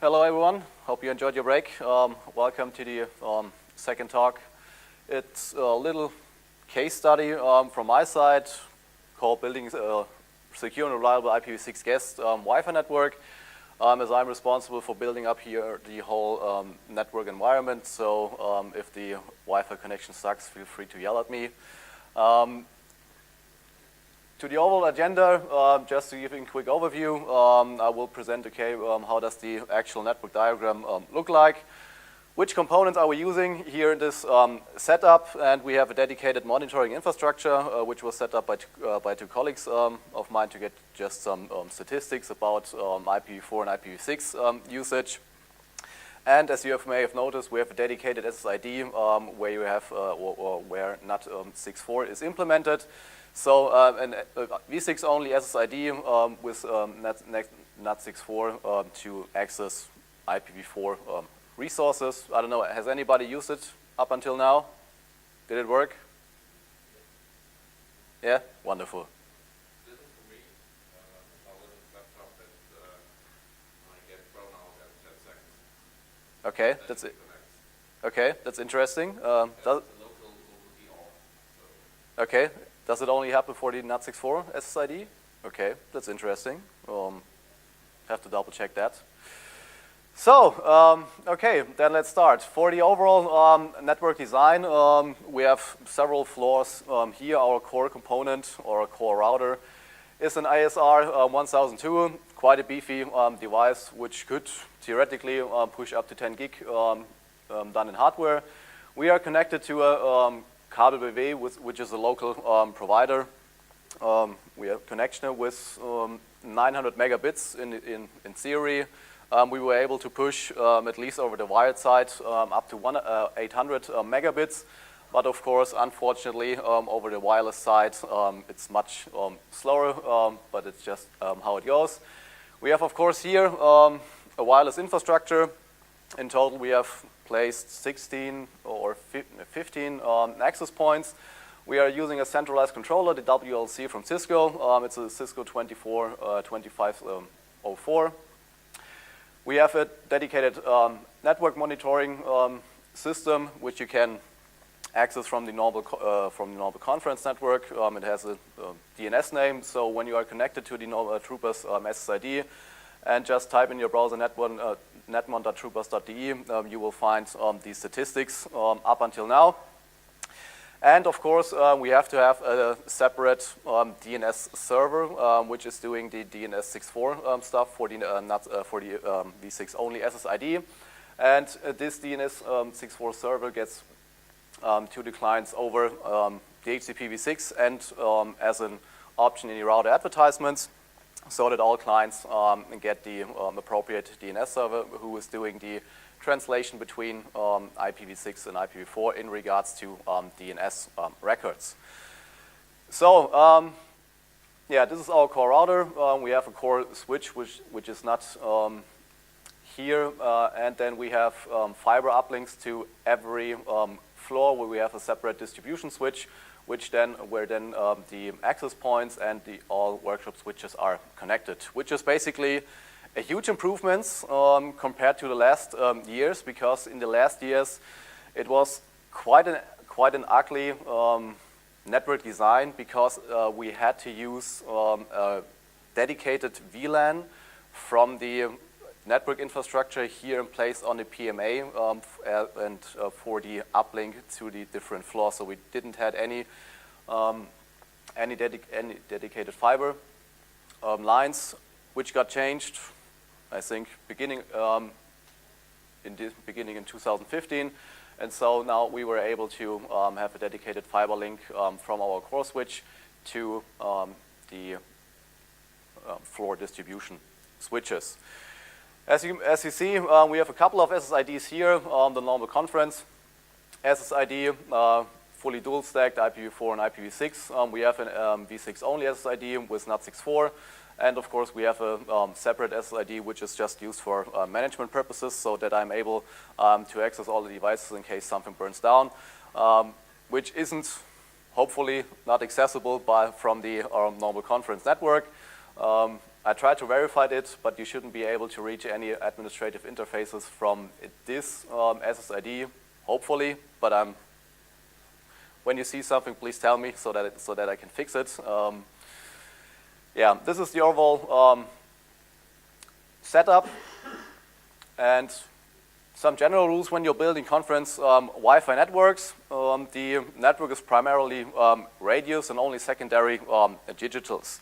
Hello everyone, hope you enjoyed your break. Welcome to the second talk. It's a little case study from my side called Building a Secure and Reliable IPv6 guest Wi-Fi network, as I'm responsible for building up here the whole network environment. So if the Wi-Fi connection sucks, feel free to yell at me. To the overall agenda, just to give you a quick overview, I will present, how does the actual network diagram look like, which components are we using here in this setup, and we have a dedicated monitoring infrastructure, which was set up by two colleagues of mine to get just some statistics about IPv4 and IPv6 usage. And as you may have noticed, we have a dedicated SSID where you have, where NAT64 is implemented. So an v6 only SSID with NAT64 to access IPv4 resources. I don't know, has anybody used it up until now? Did it work? Yeah? Wonderful. This is for me, a little laptop that I get thrown out at 10 seconds. Okay, that's it. Okay, that's interesting. Okay. Does it only happen for the NAT64 SSID? Okay, that's interesting. Have to double check that. So, okay, then let's start. For the overall network design, we have several floors here. Our core component, or our core router, is an ISR 1002, quite a beefy device, which could theoretically push up to 10 gig done in hardware. We are connected to a KBW, which is a local provider. We have connection with 900 megabits in theory. We were able to push, at least over the wired side, up to 800 megabits. But of course, unfortunately, over the wireless side, it's much slower, but it's just how it goes. We have, of course, here a wireless infrastructure. In total, we have placed 16 or 15 access points. We are using a centralized controller, the WLC from Cisco. It's a Cisco 2504. We have a dedicated network monitoring system, which you can access from the normal conference network. It has a DNS name, so when you are connected to the Troopers SSID, and just type in your browser netmon.troopers.de, you will find the statistics up until now. And of course, we have to have a separate DNS server, which is doing the DNS64 stuff for the v6 only SSID. And this DNS64 server gets to the clients over DHCP v6 and as an option in the router advertisements, so that all clients get the appropriate DNS server who is doing the translation between IPv6 and IPv4 in regards to DNS records. So, yeah, this is our core router. We have a core switch, which is not here, and then we have fiber uplinks to every floor where we have a separate distribution switch, where the access points and all workshop switches are connected, which is basically a huge improvement compared to the last years, because in the last years it was quite an ugly network design, because we had to use a dedicated VLAN from the network infrastructure here in place on the PMA and for the uplink to the different floors. So we didn't have any dedicated fiber lines, which got changed, I think, beginning in 2015. And so now we were able to have a dedicated fiber link from our core switch to the floor distribution switches. As you see, we have a couple of SSIDs here on the normal conference. SSID, fully dual stacked, IPv4 and IPv6. We have an v6 only SSID with NAT64. And of course, we have a separate SSID, which is just used for management purposes, so that I'm able to access all the devices in case something burns down, which isn't, hopefully, not accessible from the normal conference network. I tried to verify it, but you shouldn't be able to reach any administrative interfaces from this SSID, hopefully. But when you see something, please tell me so that I can fix it. Yeah, this is the overall setup, and some general rules when you're building conference Wi-Fi networks. The network is primarily radios and only secondary digitals.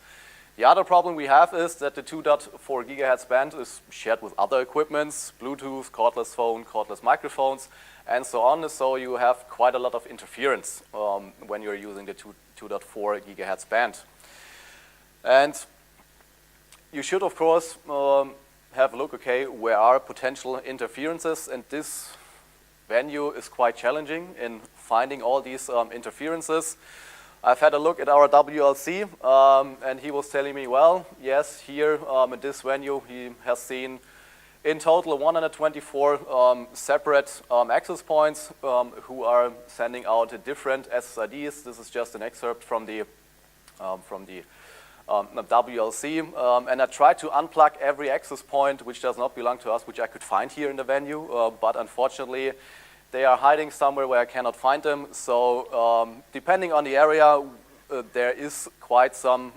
The other problem we have is that the 2.4 gigahertz band is shared with other equipments, Bluetooth, cordless phone, cordless microphones, and so on. So you have quite a lot of interference when you're using the 2.4 gigahertz band. And you should, of course, have a look, okay, where are potential interferences, and this venue is quite challenging in finding all these interferences. I've had a look at our WLC, and he was telling me, well, yes, here in this venue he has seen in total 124 separate access points who are sending out different SSIDs. This is just an excerpt from the WLC, and I tried to unplug every access point which does not belong to us, which I could find here in the venue, but unfortunately they are hiding somewhere where I cannot find them. So depending on the area, there is quite some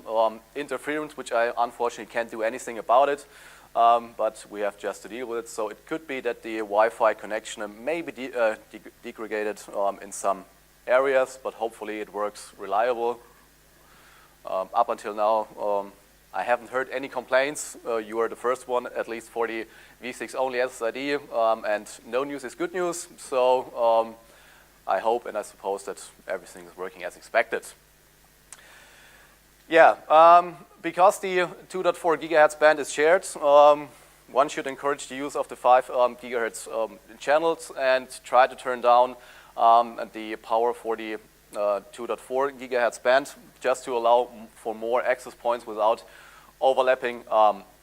interference, which I unfortunately can't do anything about it, but we have just to deal with it. So it could be that the Wi-Fi connection may be degraded in some areas, but hopefully it works reliable. Up until now, I haven't heard any complaints. You are the first one, at least for the V6 only SSID, and no news is good news. So I hope and I suppose that everything is working as expected. Yeah, because the 2.4 gigahertz band is shared, one should encourage the use of the 5 gigahertz channels and try to turn down the power for the 2.4 gigahertz band, just to allow for more access points without overlapping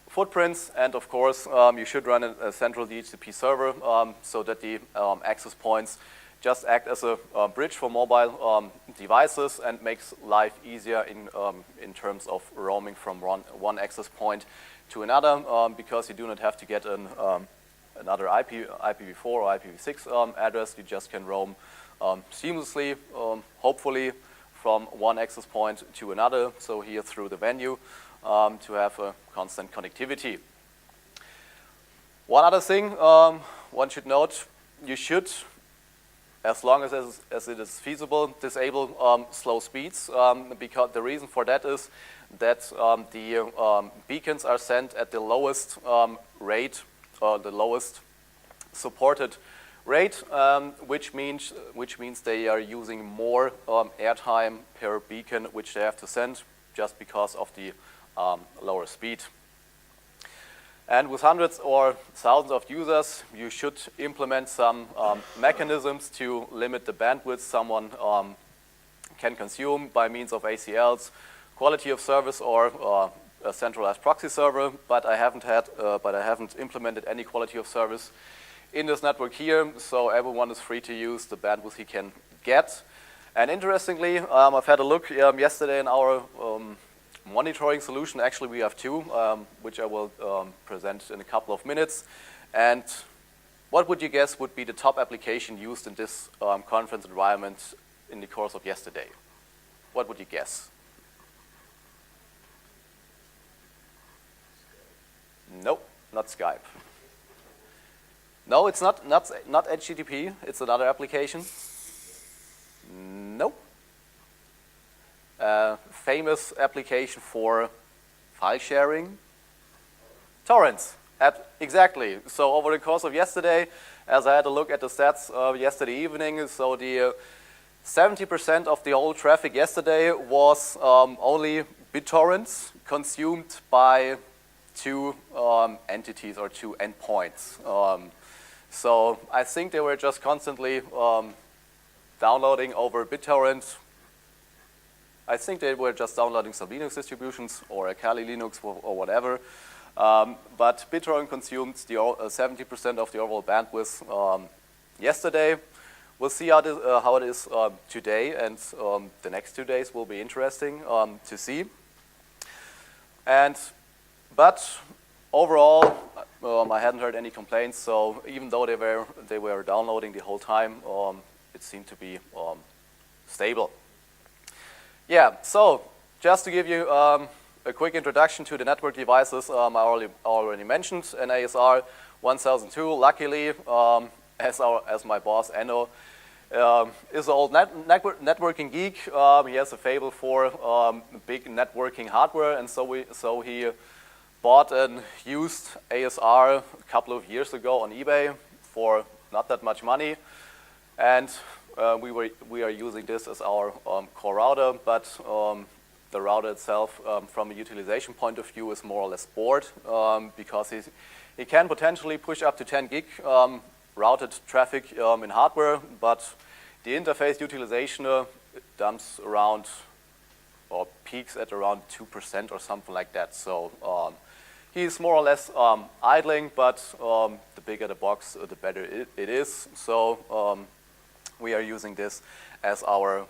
footprints. And of course, you should run a central DHCP server so that the access points just act as a bridge for mobile devices and makes life easier in terms of roaming from one access point to another, because you do not have to get another IPv4 or IPv6 address. You just can roam seamlessly, hopefully, from one access point to another, so here through the venue, to have a constant connectivity. One other thing one should note, you should, as long as it is feasible, disable slow speeds, because the reason for that is that the beacons are sent at the lowest rate, or the lowest supported rate, which means they are using more airtime per beacon which they have to send just because of the lower speed. And with hundreds or thousands of users, you should implement some mechanisms to limit the bandwidth someone can consume by means of ACLs, quality of service, or a centralized proxy server. But I haven't implemented any quality of service in this network here, so everyone is free to use the bandwidth he can get. And interestingly, I've had a look yesterday in our monitoring solution. Actually, we have two, which I will present in a couple of minutes. And what would you guess would be the top application used in this conference environment in the course of yesterday? What would you guess? Nope, not Skype. No, it's not HTTP. It's another application. Nope. Famous application for file sharing. Torrents. Exactly. So over the course of yesterday, as I had a look at the stats yesterday evening, so the 70% of the whole traffic yesterday was only BitTorrents consumed by two entities or two endpoints. So I think they were just constantly downloading over BitTorrent. I think they were just downloading some Linux distributions or a Kali Linux or whatever. But BitTorrent consumed 70% of the overall bandwidth yesterday. We'll see how it is today, and the next 2 days will be interesting to see. And But overall, I hadn't heard any complaints. So even though they were downloading the whole time, it seemed to be stable. Yeah. So just to give you a quick introduction to the network devices, I already mentioned an ASR 1002. Luckily, as my boss Enno is an old networking geek. He has a fable for big networking hardware, and so he bought a used ASR a couple of years ago on eBay for not that much money, and we are using this as our core router, but the router itself, from a utilization point of view, is more or less bored because he can potentially push up to 10 gig routed traffic in hardware, but the interface utilization dumps around or peaks at around 2% or something like that. So he's more or less idling, but the bigger the box, the better it is. So we are using this as our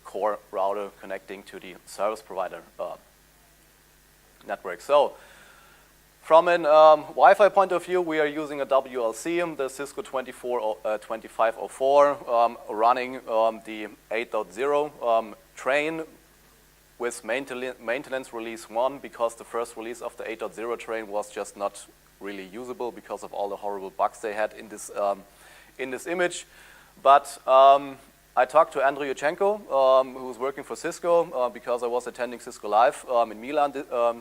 core router connecting to the service provider network. So from an Wi-Fi point of view, we are using a WLC, the Cisco 2504, running the 8.0 train with maintenance release 1, because the first release of the 8.0 train was just not really usable because of all the horrible bugs they had in this image. But I talked to Andriy Yuchenko, who's working for Cisco, because I was attending Cisco Live in Milan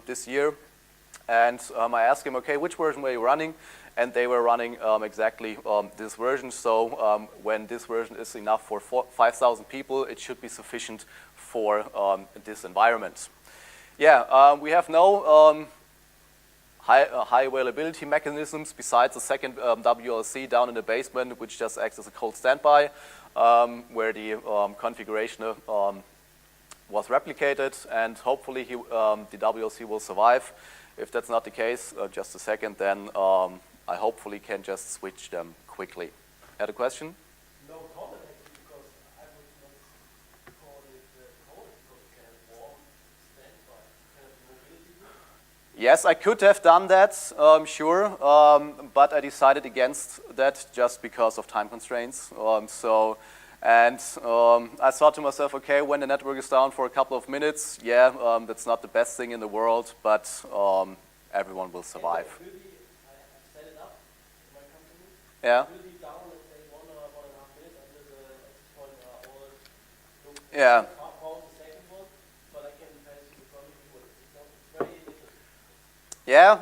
this year. And I asked him, okay, which version were you running? And they were running exactly this version. So when this version is enough for 5,000 people, it should be sufficient for this environment. Yeah, we have no high availability mechanisms besides the second WLC down in the basement, which just acts as a cold standby, where the configuration was replicated, and hopefully the WLC will survive. If that's not the case, just a second, then I hopefully can just switch them quickly. Had a question? No comment, actually, because I would not call it cold, because you can have warm standby. You can have mobility group. Yes, I could have done that, sure, but I decided against that just because of time constraints. I thought to myself, okay, when the network is down for a couple of minutes, yeah, that's not the best thing in the world, but everyone will survive. Will be, I set it up in my company. Yeah. It will be down, let's say, 1 or 1.5 minutes until the access point are all looked. Yeah. Pause the second one, but I can pass you the front if you want. It's very interesting. Yeah,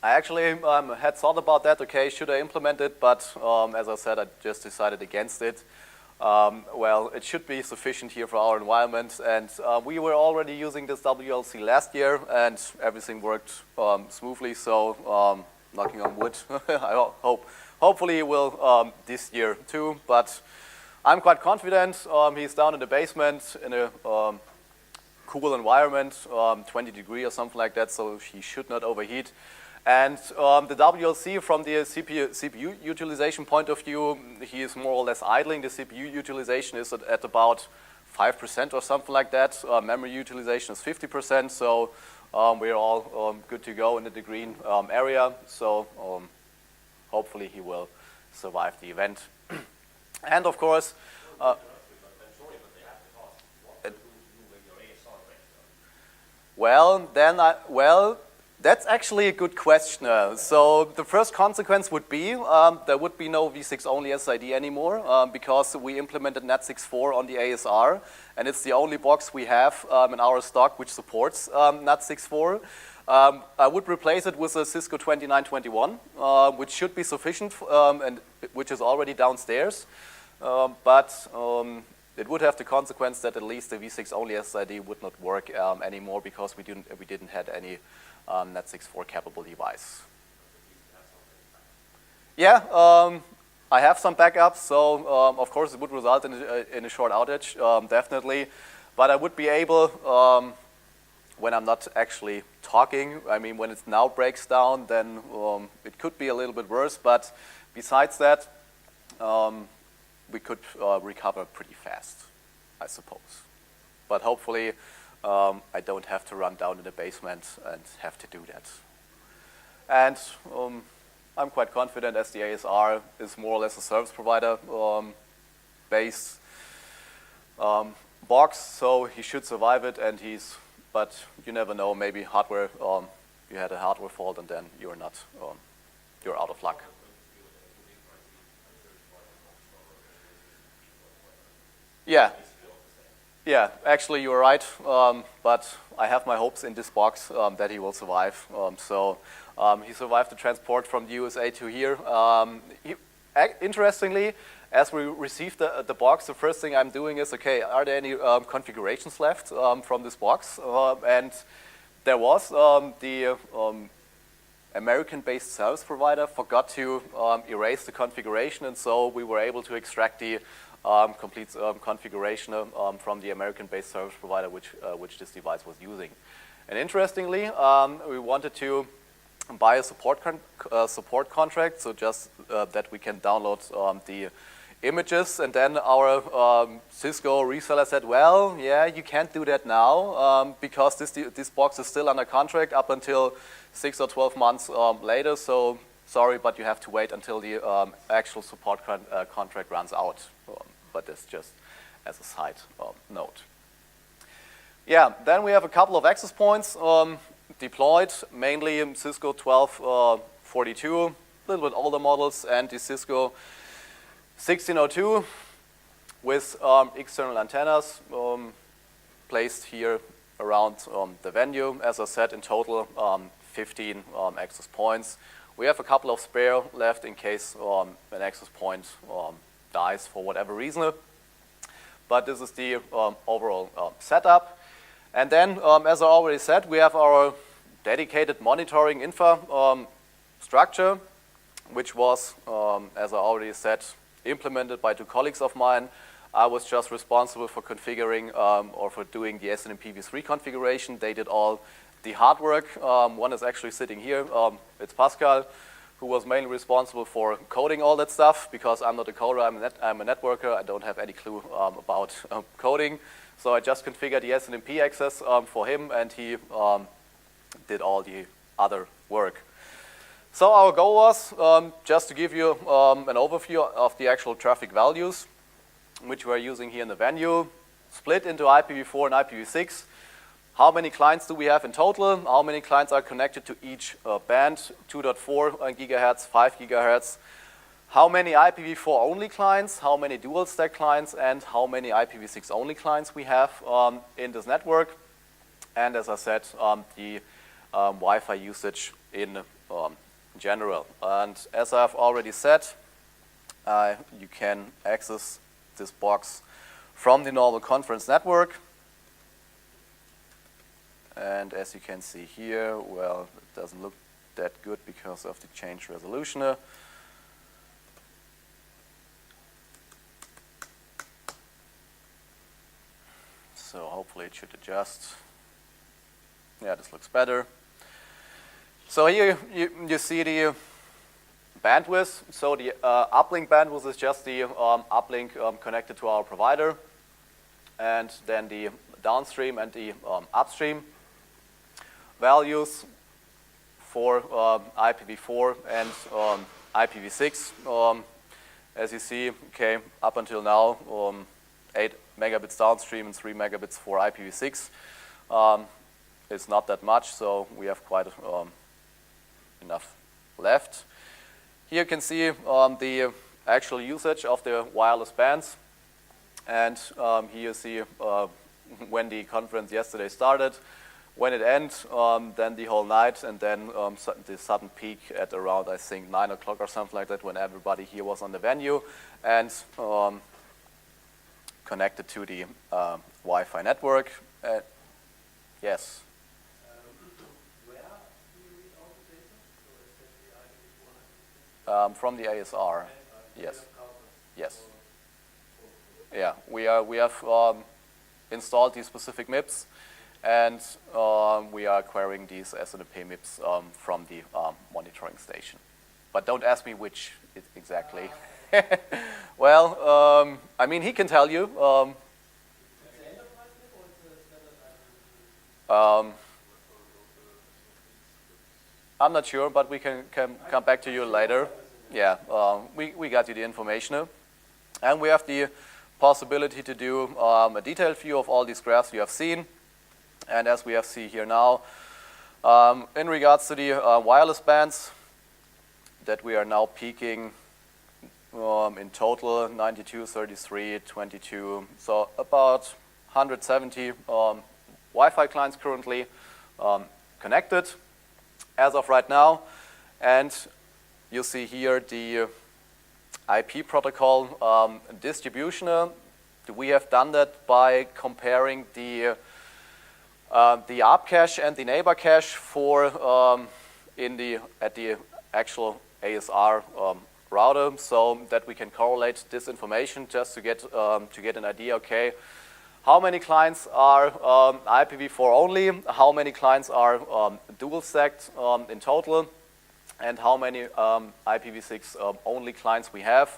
I actually had thought about that. Okay, should I implement it? But as I said, I just decided against it. Well, it should be sufficient here for our environment, and we were already using this WLC last year, and everything worked smoothly. So, knocking on wood, I hopefully it will this year too. But I'm quite confident. He's down in the basement in a cool environment, 20 degrees or something like that, so he should not overheat. And the WLC, from the CPU utilization point of view, he is more or less idling. The CPU utilization is at about 5% or something like that. Memory utilization is 50%, so we're all good to go in the green area. So hopefully he will survive the event. And of course, that's actually a good question. So the first consequence would be there would be no v6 only SID anymore because we implemented NAT64 on the ASR, and it's the only box we have in our stock which supports NAT64. I would replace it with a Cisco 2921, which should be sufficient and which is already downstairs. But it would have the consequence that at least the v6 only SID would not work anymore because we didn't have any NAT64 capable device. Yeah, I have some backups, so of course it would result in a short outage, definitely. But I would be able, when I'm not actually talking, I mean when it now breaks down, then it could be a little bit worse. But besides that, we could recover pretty fast, I suppose. But hopefully I don't have to run down in the basement and have to do that. And I'm quite confident, as the ASR is more or less a service provider based box, so he should survive it. And but you never know. Maybe hardware, you had a hardware fault, and then you're not, you're out of luck. Yeah. Yeah, actually you're right, but I have my hopes in this box that he will survive. He survived the transport from the USA to here. Interestingly, as we received the box, the first thing I'm doing is, okay, are there any configurations left from this box? And there was. The American-based service provider forgot to erase the configuration, and so we were able to extract the complete configuration from the American-based service provider which this device was using. And interestingly, we wanted to buy a support contract, so just that we can download the images. And then our Cisco reseller said, well, yeah, you can't do that now because this box is still under contract up until 6 or 12 months later. So sorry, but you have to wait until the actual support contract runs out. But that's just as a side note. Yeah, then we have a couple of access points deployed, mainly in Cisco 1242, a little bit older models, and the Cisco 1602 with external antennas placed here around the venue. As I said, in total 15 access points. We have a couple of spare left in case an access point dies for whatever reason. But this is the overall setup. And then, as I already said, we have our dedicated monitoring infrastructure, which was, as I already said, implemented by two colleagues of mine. I was just responsible for configuring or for doing the SNMP-v3 configuration. They did all the hard work. One is actually sitting here. It's Pascal, who was mainly responsible for coding all that stuff, because I'm not a coder, I'm a networker. I don't have any clue about coding. So I just configured the SNMP access for him, and he did all the other work. So our goal was just to give you an overview of the actual traffic values, which we're using here in the venue, split into IPv4 and IPv6. How many clients do we have in total? How many clients are connected to each band? 2.4 gigahertz, 5 gigahertz. How many IPv4 only clients? How many dual stack clients? And how many IPv6 only clients we have in this network? And as I said, the Wi-Fi usage in general. And as I've already said, you can access this box from the normal conference network. And as you can see here, well, it doesn't look that good because of the changed resolution. So hopefully it should adjust. Yeah, this looks better. So here you see the bandwidth. So the uplink bandwidth is just the uplink connected to our provider, and then the downstream and the upstream values for IPv4 and IPv6. As you see, okay, up until now, 8 megabits downstream and 3 megabits for IPv6. It's not that much, so we have quite enough left. Here you can see the actual usage of the wireless bands, and here you see when the conference yesterday started, when it ends, then the whole night, and then the sudden peak at around, I think, 9 o'clock or something like that, when everybody here was on the venue and connected to the Wi-Fi network. Yes. Where do you read all the data? So especially IPv4 From the ASR, yes. Yes. or Yeah, we have installed these specific MIPS, and we are querying these SNMP MIPS from the monitoring station. But don't ask me which exactly. Well, I mean, he can tell you. It's the enterprise NIP or it's the standard I'm not sure, but we can come back to you later. Yeah, we got you the information. And we have the possibility to do a detailed view of all these graphs you have seen. And as we have seen here now, in regards to the wireless bands, that we are now peaking in total 92, 33, 22, so about 170 Wi-Fi clients currently connected as of right now. And you see here the IP protocol distribution. We have done that by comparing the ARP cache and the neighbor cache for at the actual ASR router, so that we can correlate this information just to get an idea. Okay, how many clients are IPv4 only? How many clients are dual stacked in total? And how many IPv6 only clients we have?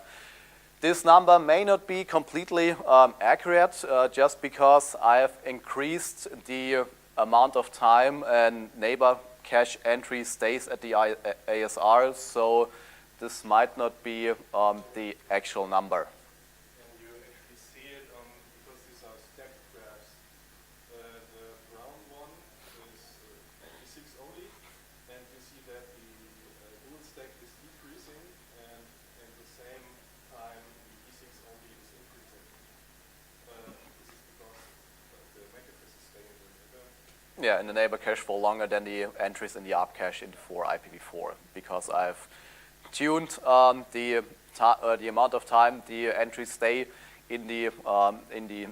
This number may not be completely accurate, just because I have increased the amount of time and neighbor cache entry stays at the ASR, so this might not be the actual number. And you actually see it because these are stacked graphs. The brown one is IPv6 only, and you see that the dual stack is decreasing, and at the same time the IPv6 only is increasing. This is because the MAC address is staying in the neighbor. Yeah, in the neighbor cache for longer than the entries in the ARP cache for IPv4, because I've tuned the amount of time the entries stay in the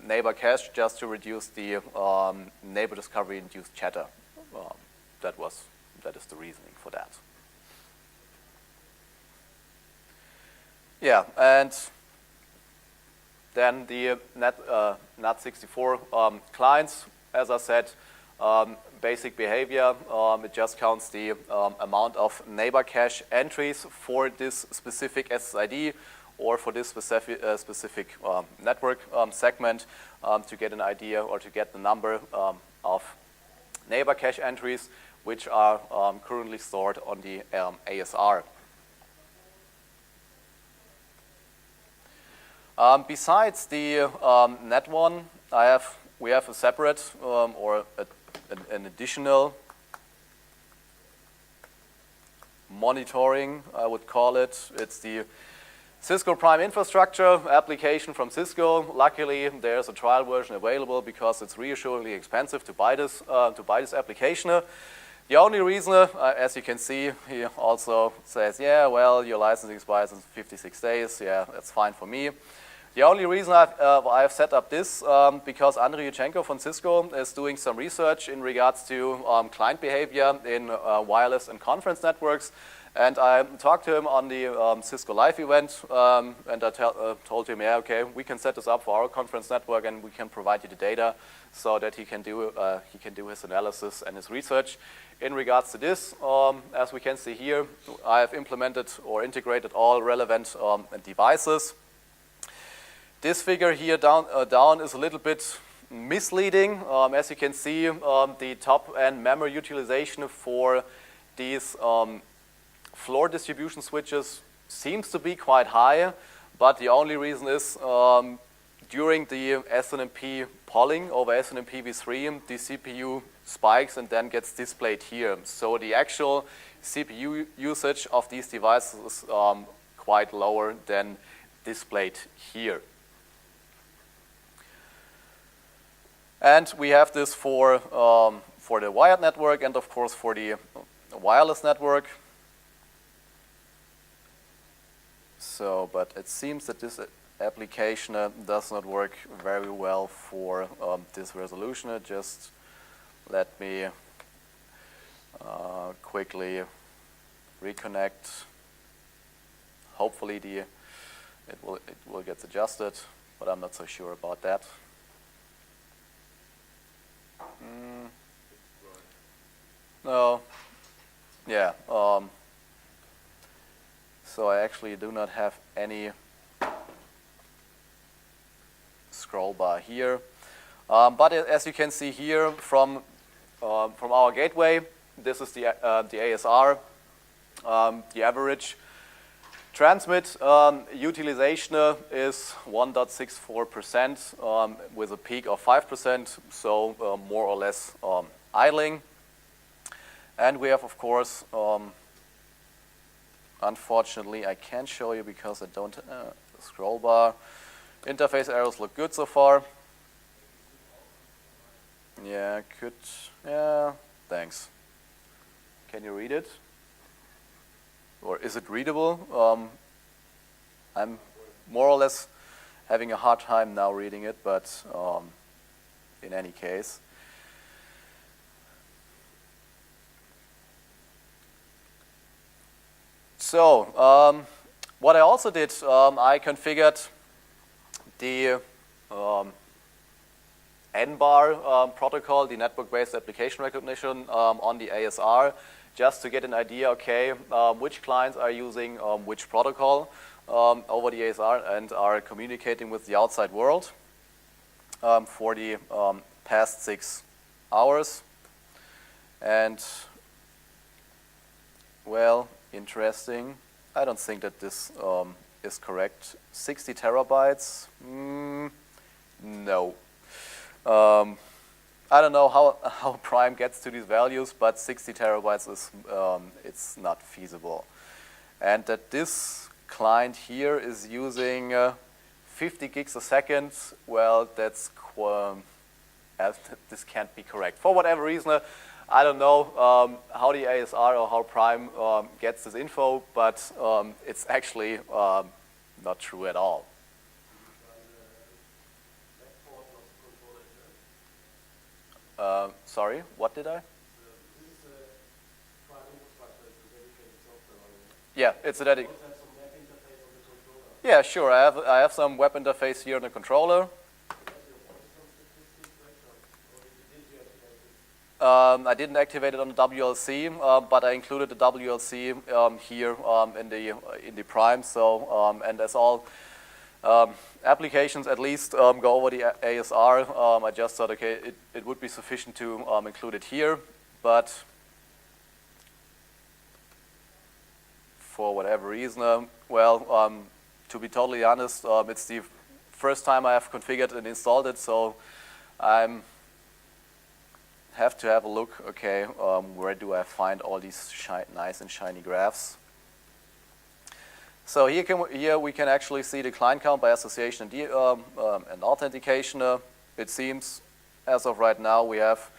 neighbor cache just to reduce the neighbor discovery induced chatter. That is the reasoning for that. Yeah, and then the NAT64 clients, as I said, basic behavior, it just counts the amount of neighbor cache entries for this specific SSID or for this specific network segment to get an idea or to get the number of neighbor cache entries which are currently stored on the ASR. Besides the NAT1, we have a separate or an additional monitoring, I would call it. It's the Cisco Prime Infrastructure application from Cisco. Luckily, there's a trial version available because it's reassuringly expensive to buy this application. The only reason, as you can see, he also says, yeah, well, your license expires in 56 days. Yeah, that's fine for me. The only reason I've set up this because Andrei Yuchenko from Cisco is doing some research in regards to client behavior in wireless and conference networks. And I talked to him on the Cisco Live event, and I told him, yeah, okay, we can set this up for our conference network, and we can provide you the data so that he can do his analysis and his research. In regards to this, as we can see here, I have implemented or integrated all relevant devices. This figure here down is a little bit misleading. As you can see, the top-end memory utilization for these floor distribution switches seems to be quite high, but the only reason is during the SNMP polling over SNMP v3, the CPU spikes and then gets displayed here. So the actual CPU usage of these devices is quite lower than displayed here. And we have this for the wired network and, of course, for the wireless network. So, but it seems that this application does not work very well for this resolution. Just let me quickly reconnect. Hopefully, it will get adjusted, but I'm not so sure about that. No. Yeah. So I actually do not have any scroll bar here. But as you can see here, from from our gateway. This is the ASR, the average transmit utilization is 1.64% with a peak of 5%, so more or less idling. And we have, of course, unfortunately, I can't show you because I don't scroll bar. Interface errors look good so far. Yeah, yeah, thanks. Can you read it? Or is it readable? I'm more or less having a hard time now reading it, but in any case. So, what I also did, I configured the N-bar protocol, the network-based application recognition on the ASR, just to get an idea, okay, which clients are using which protocol over the ASR and are communicating with the outside world for the past 6 hours. And, well, interesting. I don't think that this is correct. 60 terabytes? No. I don't know how Prime gets to these values, but 60 terabytes is it's not feasible. And that this client here is using 50 gigs a second, well, that's this can't be correct. For whatever reason, I don't know how the ASR or how Prime gets this info, but it's actually not true at all. Sorry, what did I? Yeah, it's a dedicated. Yeah, sure. I have some web interface here on the controller. I didn't activate it on the WLC, but I included the WLC here in the Prime. So and as all applications at least go over the ASR, I just thought, okay, it would be sufficient to include it here, but for whatever reason, well, to be totally honest, it's the first time I have configured and installed it, so I have to have a look, okay, where do I find all these nice and shiny graphs. So here we can actually see the client count by association and authentication. It seems, as of right now, we have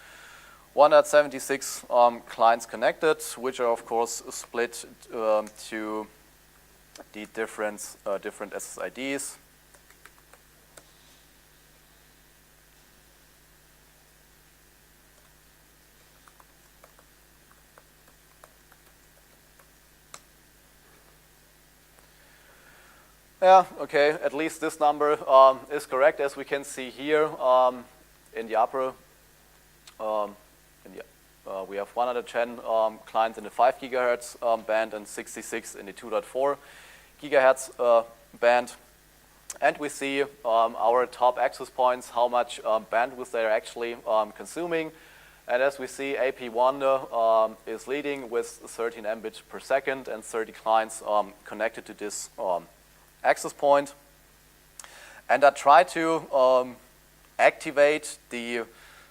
176 clients connected, which are of course split to the different SSIDs. Yeah, okay, at least this number is correct, as we can see here in the upper. We have 110 clients in the 5 gigahertz band and 66 in the 2.4 gigahertz band. And we see our top access points, how much bandwidth they're actually consuming. And as we see, AP1 is leading with 13 Mbit per second and 30 clients connected to this access point. And I try to activate the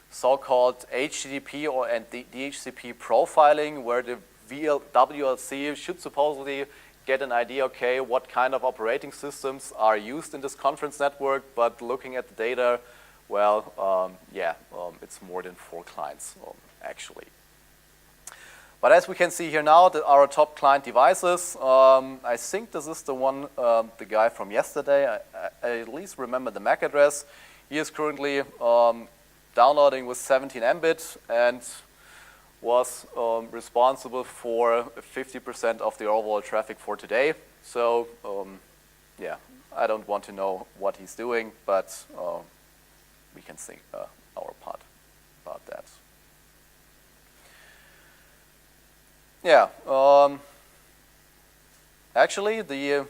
so-called HTTP and the DHCP profiling, where the WLC should supposedly get an idea, okay, what kind of operating systems are used in this conference network, but looking at the data, well, it's more than 4 clients, actually. But as we can see here now, our top client devices, I think this is the one, the guy from yesterday. I at least remember the MAC address. He is currently downloading with 17 Mbit and was responsible for 50% of the overall traffic for today. So, yeah, I don't want to know what he's doing, but we can think our part about that. Yeah, actually the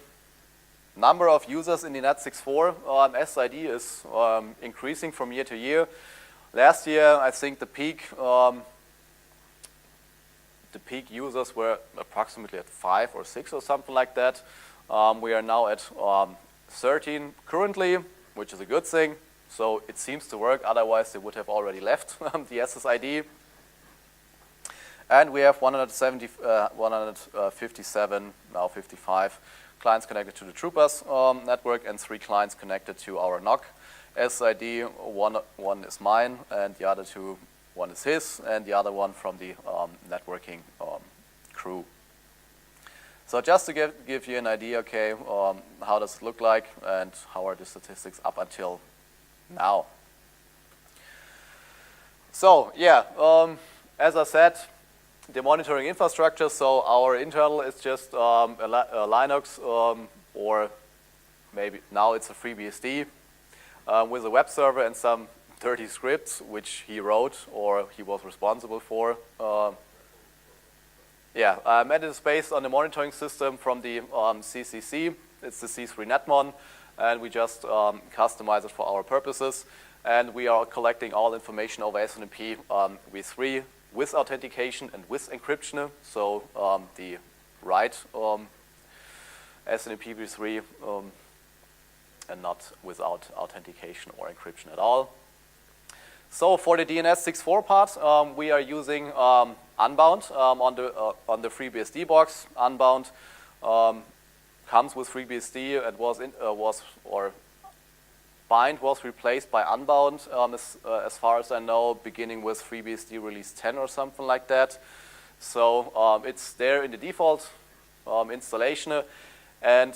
number of users in the Net64 SID is increasing from year to year. Last year, I think the peak users were approximately at 5 or 6 or something like that. We are now at 13 currently, which is a good thing. So it seems to work, otherwise they would have already left the SSID. And we have 157, now 55 clients connected to the Troopers network and 3 clients connected to our NOC SSID. One is mine and the other 2, one is his and the other one from the networking crew. So just to give you an idea, okay, how does it look like and how are the statistics up until now. So yeah, as I said, the monitoring infrastructure, so our internal is just a Linux or maybe now it's a FreeBSD with a web server and some dirty scripts which he wrote or he was responsible for. And it is based on the monitoring system from the CCC. It's the C3 Netmon, and we just customize it for our purposes. And we are collecting all information over SNMP v3 with authentication and with encryption. So the right SNMP v3 and not without authentication or encryption at all. So for the DNS64 part, we are using Unbound on the FreeBSD box. Unbound comes with FreeBSD and Bind was replaced by Unbound as far as I know, beginning with FreeBSD release 10 or something like that. So it's there in the default installation. And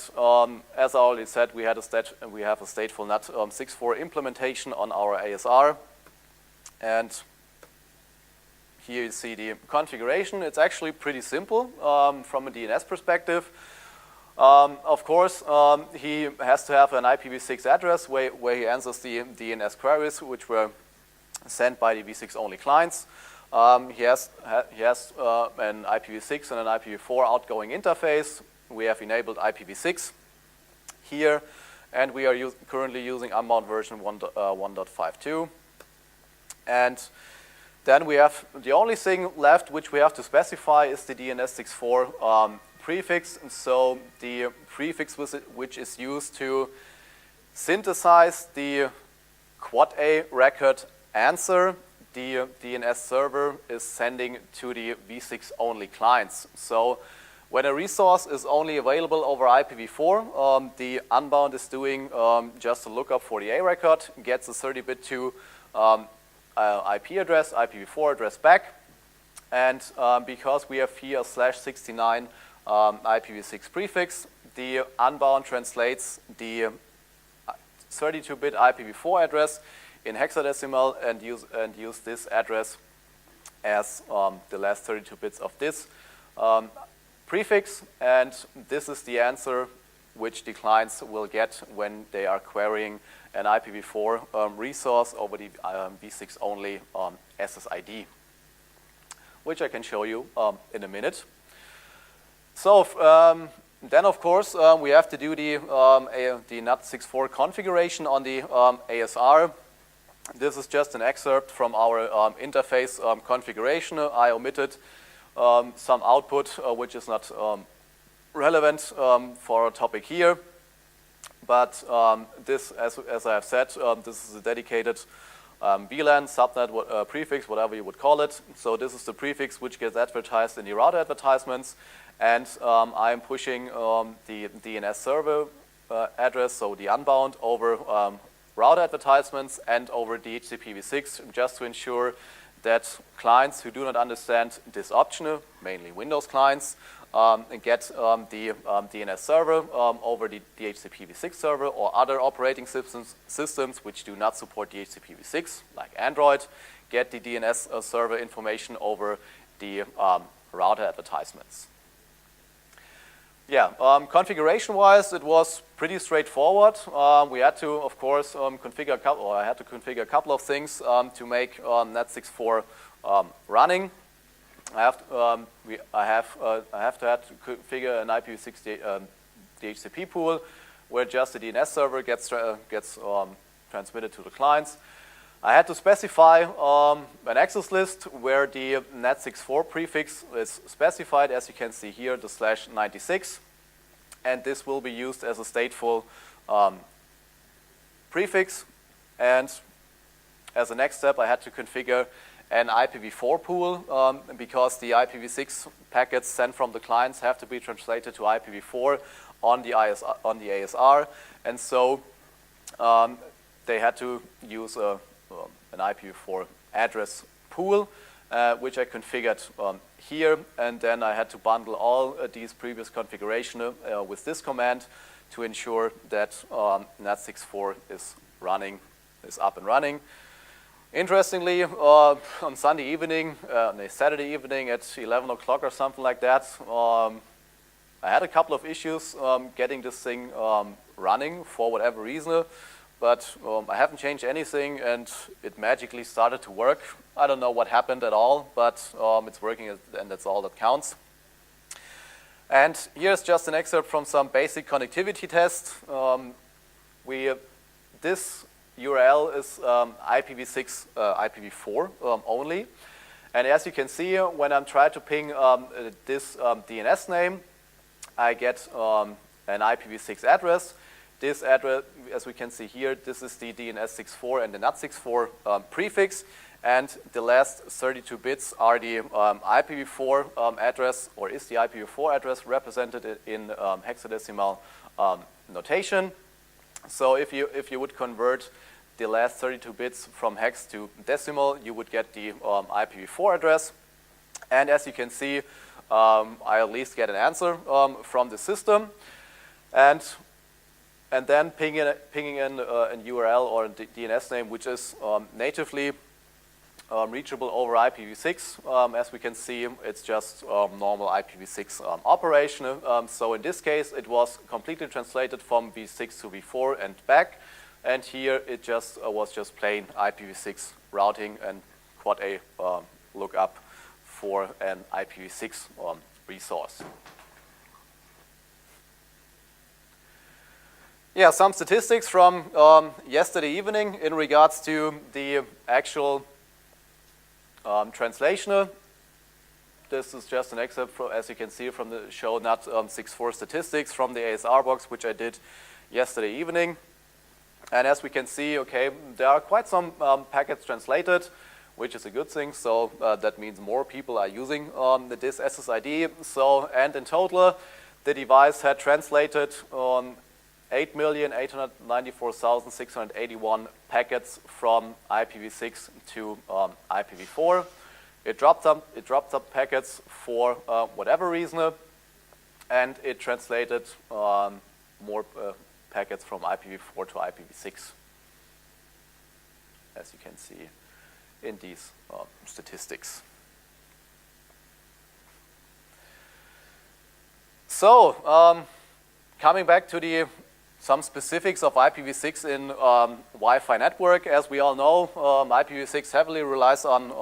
as I already said, we have a stateful NAT64 implementation on our ASR. And here you see the configuration. It's actually pretty simple from a DNS perspective. Of course, he has to have an IPv6 address where he answers the DNS queries, which were sent by the v6 only clients. He has an IPv6 and an IPv4 outgoing interface. We have enabled IPv6 here, and we are currently using Unbound version 1.52. And then we have the only thing left which we have to specify is the DNS64 prefix. And so the prefix which is used to synthesize the quad A record answer the DNS server is sending to the v6 only clients. So when a resource is only available over IPv4, the Unbound is doing just a lookup for the A record, gets a 30-bit to IP address, IPv4 address back, and because we have here a /69 IPv6 prefix, the Unbound translates the 32-bit IPv4 address in hexadecimal and use this address as the last 32 bits of this prefix, and this is the answer which the clients will get when they are querying an IPv4 resource over the v6 only SSID, which I can show you in a minute. So then, of course, we have to do the NAT64 configuration on the ASR. This is just an excerpt from our interface configuration. I omitted some output which is not relevant for our topic here. But this, as I have said, this is a dedicated VLAN, subnet prefix, whatever you would call it. So this is the prefix which gets advertised in the router advertisements. And I am pushing the DNS server address, so the Unbound, over router advertisements and over DHCP v6, just to ensure that clients who do not understand this option, mainly Windows clients, get the DNS server over the DHCP v6 server, or other operating systems which do not support DHCP v6, like Android, get the DNS server information over the router advertisements. Yeah, configuration-wise, it was pretty straightforward. We had to, of course, configure a couple of things to make NAT64 running. I have to configure an IPv6 DHCP pool where just the DNS server gets transmitted to the clients. I had to specify an access list where the NAT64 prefix is specified, as you can see here, the /96, and this will be used as a stateful prefix. And as a next step, I had to configure an IPv4 pool because the IPv6 packets sent from the clients have to be translated to IPv4 on the ASR, and so they had to use an IPv4 address pool, which I configured here, and then I had to bundle all these previous configuration with this command to ensure that NAT64 is up and running. Interestingly, on Sunday evening, Saturday evening at 11 o'clock or something like that, I had a couple of issues getting this thing running for whatever reason, but I haven't changed anything and it magically started to work. I don't know what happened at all, but it's working and that's all that counts. And here's just an excerpt from some basic connectivity tests. This URL is IPv6, IPv4 only. And as you can see, when I'm trying to ping this DNS name, I get an IPv6 address. This address, as we can see here, this is the DNS64 and the NAT64 prefix. And the last 32 bits are the IPv4 address, or is the IPv4 address represented in hexadecimal notation. So if you would convert the last 32 bits from hex to decimal, you would get the IPv4 address. And as you can see, I at least get an answer from the system. And then pinging in a URL or a DNS name, which is natively reachable over IPv6. As we can see, it's just normal IPv6 operation. So in this case, it was completely translated from v6 to v4 and back. And here it just was just plain IPv6 routing and quad A lookup for an IPv6 resource. Yeah, some statistics from yesterday evening in regards to the actual translation. This is just an excerpt, as you can see, from the show NAT64 statistics from the ASR box, which I did yesterday evening. And as we can see, okay, there are quite some packets translated, which is a good thing. So that means more people are using this SSID. So, and in total, the device had translated 8,894,681 packets from IPv6 to IPv4. It dropped some packets for whatever reason, and it translated more packets from IPv4 to IPv6, as you can see in these statistics. So, coming back to some specifics of IPv6 in Wi-Fi network. As we all know, IPv6 heavily relies on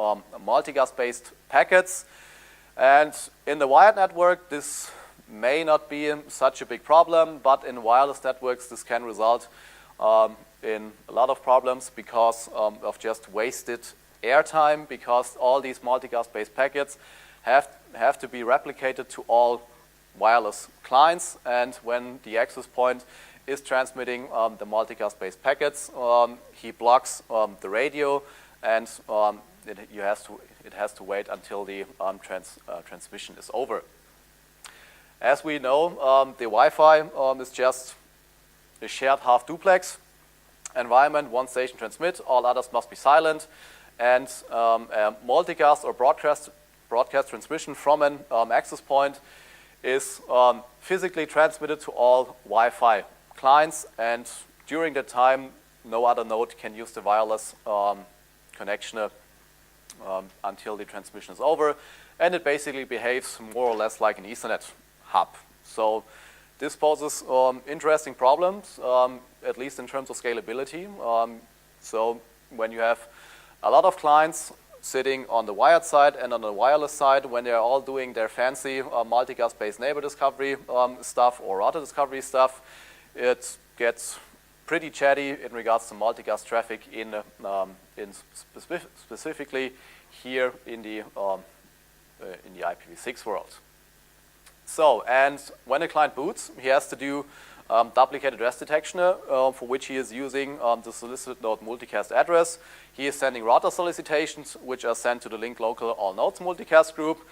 MultiGas-based packets. And in the wired network, this may not be such a big problem, but in wireless networks, this can result in a lot of problems because of just wasted airtime, because all these MultiGas-based packets have to be replicated to all wireless clients, and when the access point is transmitting the MultiGas-based packets, he blocks the radio, and it has to wait until the transmission is over. As we know, the Wi-Fi is just a shared half-duplex environment. One station transmits, all others must be silent, and a multicast or broadcast transmission from an access point is physically transmitted to all Wi-Fi clients, and during that time, no other node can use the wireless connection until the transmission is over, and it basically behaves more or less like an Ethernet hub. So this poses interesting problems, at least in terms of scalability. So when you have a lot of clients sitting on the wired side and on the wireless side, when they're all doing their fancy multicast-based neighbor discovery stuff or router discovery stuff, it gets pretty chatty in regards to multicast traffic specifically here in the IPv6 world. So, and when a client boots, he has to do duplicate address detection, for which he is using the solicited node multicast address. He is sending router solicitations, which are sent to the link local all nodes multicast group.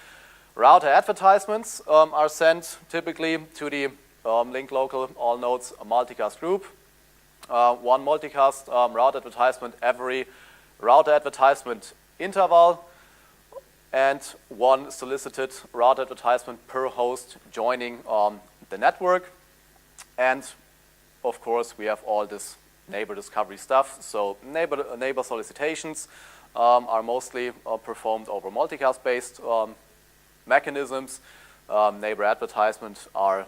Router advertisements are sent typically to the link local all nodes multicast group. One multicast route advertisement every router advertisement interval, and one solicited route advertisement per host joining the network. And of course, we have all this neighbor discovery stuff. So neighbor solicitations are mostly performed over multicast-based mechanisms. Neighbor advertisements are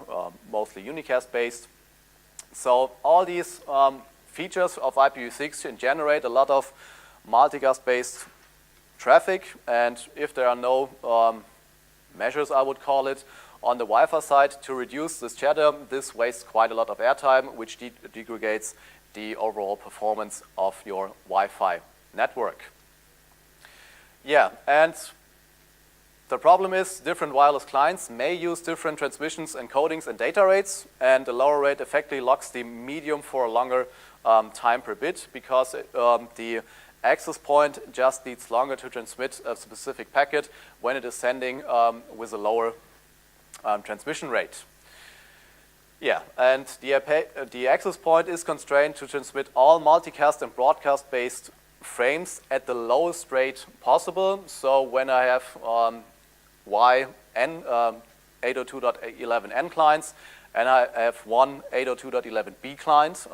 mostly unicast-based. So all these features of IPv6 can generate a lot of multicast-based traffic, and if there are no measures, I would call it, on the Wi-Fi side to reduce this chatter, this wastes quite a lot of airtime, which degrades the overall performance of your Wi-Fi network. Yeah, and the problem is different wireless clients may use different transmissions, encodings, and data rates, and the lower rate effectively locks the medium for a longer time per bit, because the access point just needs longer to transmit a specific packet when it is sending with a lower transmission rate. Yeah, and the access point is constrained to transmit all multicast and broadcast-based frames at the lowest rate possible. So when I have YN 802.11n clients and I have one 802.11b client,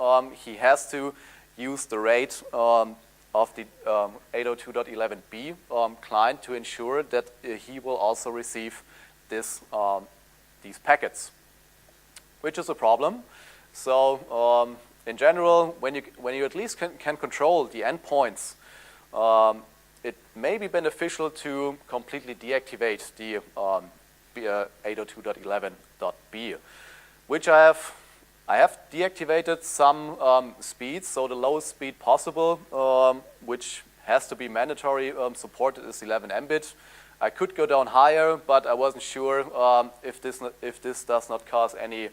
he has to use the rate of the 802.11b client to ensure that he will also receive this, these packets, which is a problem. So in general, when you at least can control the endpoints, it may be beneficial to completely deactivate the 802.11.b, which I have deactivated some speeds, so the lowest speed possible, which has to be mandatory supported, is 11 Mbit. I could go down higher, but I wasn't sure if this does not cause any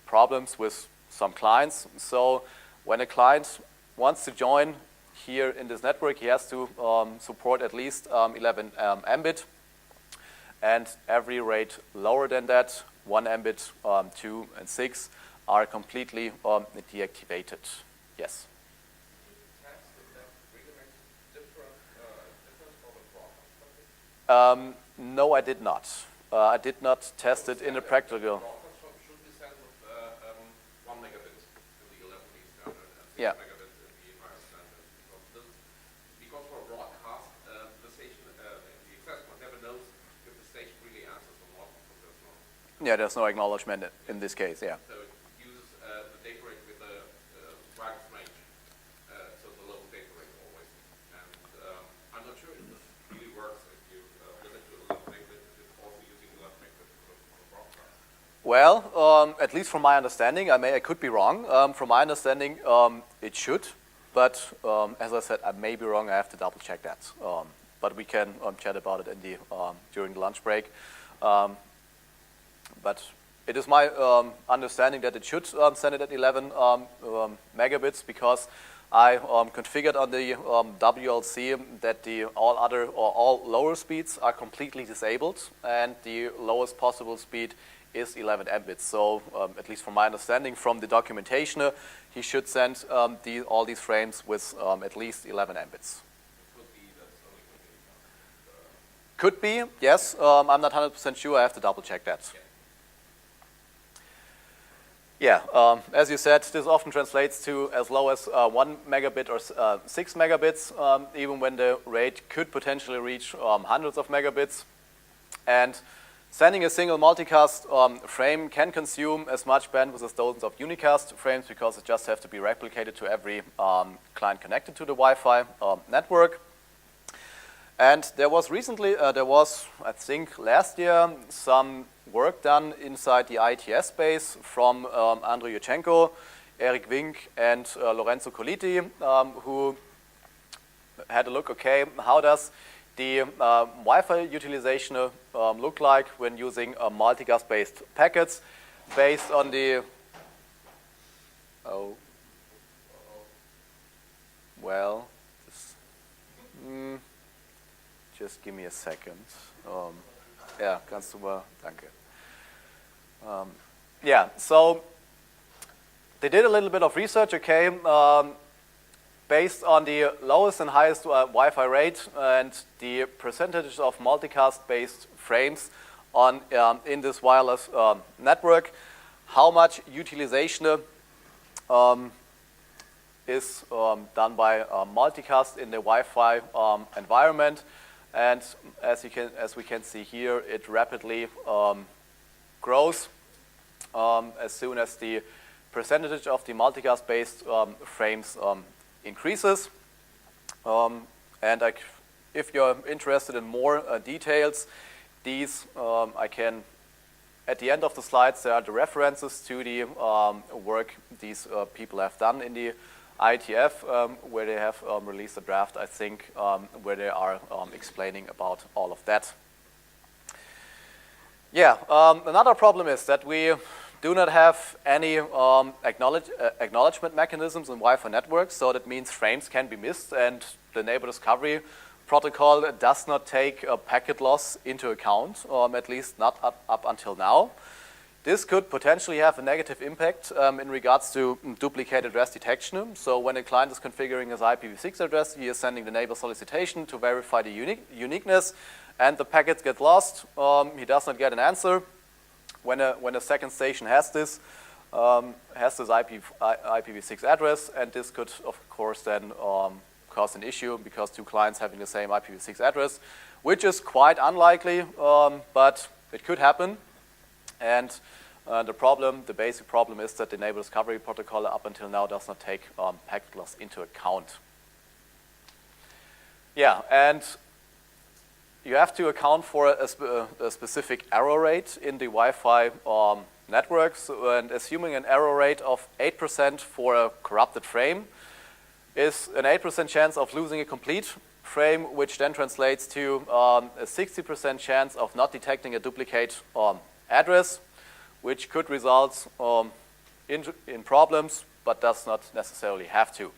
problems with some clients. So when a client wants to join here in this network, he has to support at least 11 Mbit, and every rate lower than that, 1 Mbit, 2, and 6, are completely deactivated. Yes? No, I did not. I did not test it in a practical. Yeah. Because for a broadcast, the station, the access point never knows if the station really answers or not, because there's no. Yeah, there's no acknowledgement in this case. Yeah. So it uses the data rate with the widest range, so the low data rate always. And I'm not sure if this really works if you limit to 11 megabit, if it's also using 11 megabit for the broadcast. Well, at least from my understanding, I could be wrong. From my understanding, it should, but as I said, I may be wrong. I have to double check that. But we can chat about it in the during the lunch break. But it is my understanding that it should send it at 11 megabits, because I configured on the WLC that all lower speeds are completely disabled, and the lowest possible speed is 11 Mbits. So at least from my understanding from the documentation, he should send all these frames with at least 11 Mbits. Could be, yes. I'm not 100% sure. I have to double check that. Yeah, as you said, this often translates to as low as 1 megabit or 6 megabits, even when the rate could potentially reach hundreds of megabits. And sending a single multicast frame can consume as much bandwidth as dozens of unicast frames, because it just has to be replicated to every client connected to the Wi-Fi network. And there was recently, I think last year, some work done inside the ITS space from Andrei Yurchenko. Eric Wink and Lorenzo Coliti, who had a look, okay, how does the Wi-Fi utilization look like when using multicast-based packets based on the, just give me a second. Ja, kannst du mal, danke. Yeah, so they did a little bit of research, okay, based on the lowest and highest Wi-Fi rate and the percentage of multicast-based frames on in this wireless network, how much utilization is done by multicast in the Wi-Fi environment, and as we can see here, it rapidly grows as soon as the percentage of the multicast-based frames increases. And if you're interested in more details, these I can, at the end of the slides, there are the references to the work these people have done in the IETF, where they have released a draft, I think, where they are explaining about all of that. Yeah, another problem is that we do not have any acknowledgement mechanisms in Wi-Fi networks, so that means frames can be missed, and the neighbor discovery protocol does not take a packet loss into account, at least not up until now. This could potentially have a negative impact in regards to duplicate address detection. So when a client is configuring his IPv6 address, he is sending the neighbor solicitation to verify the uniqueness, and the packets get lost. He does not get an answer. When a second station has this IPv6 address, and this could, of course, then cause an issue because two clients having the same IPv6 address, which is quite unlikely, but it could happen. And the basic problem is that the neighbor discovery protocol up until now does not take packet loss into account. Yeah, and you have to account for a specific error rate in the Wi-Fi networks, and assuming an error rate of 8% for a corrupted frame is an 8% chance of losing a complete frame, which then translates to a 60% chance of not detecting a duplicate address, which could result in problems, but does not necessarily have to.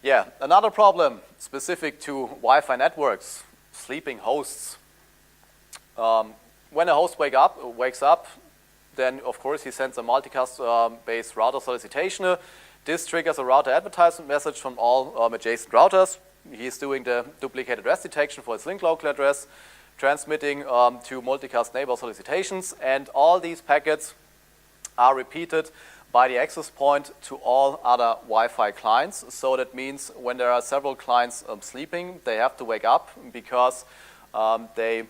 Yeah, another problem specific to Wi-Fi networks, sleeping hosts. When a host wakes up, then of course he sends a multicast-based router solicitation. This triggers a router advertisement message from all adjacent routers. He's doing the duplicate address detection for its link local address, transmitting to multicast neighbor solicitations, and all these packets are repeated by the access point to all other Wi-Fi clients. So that means when there are several clients sleeping, they have to wake up because they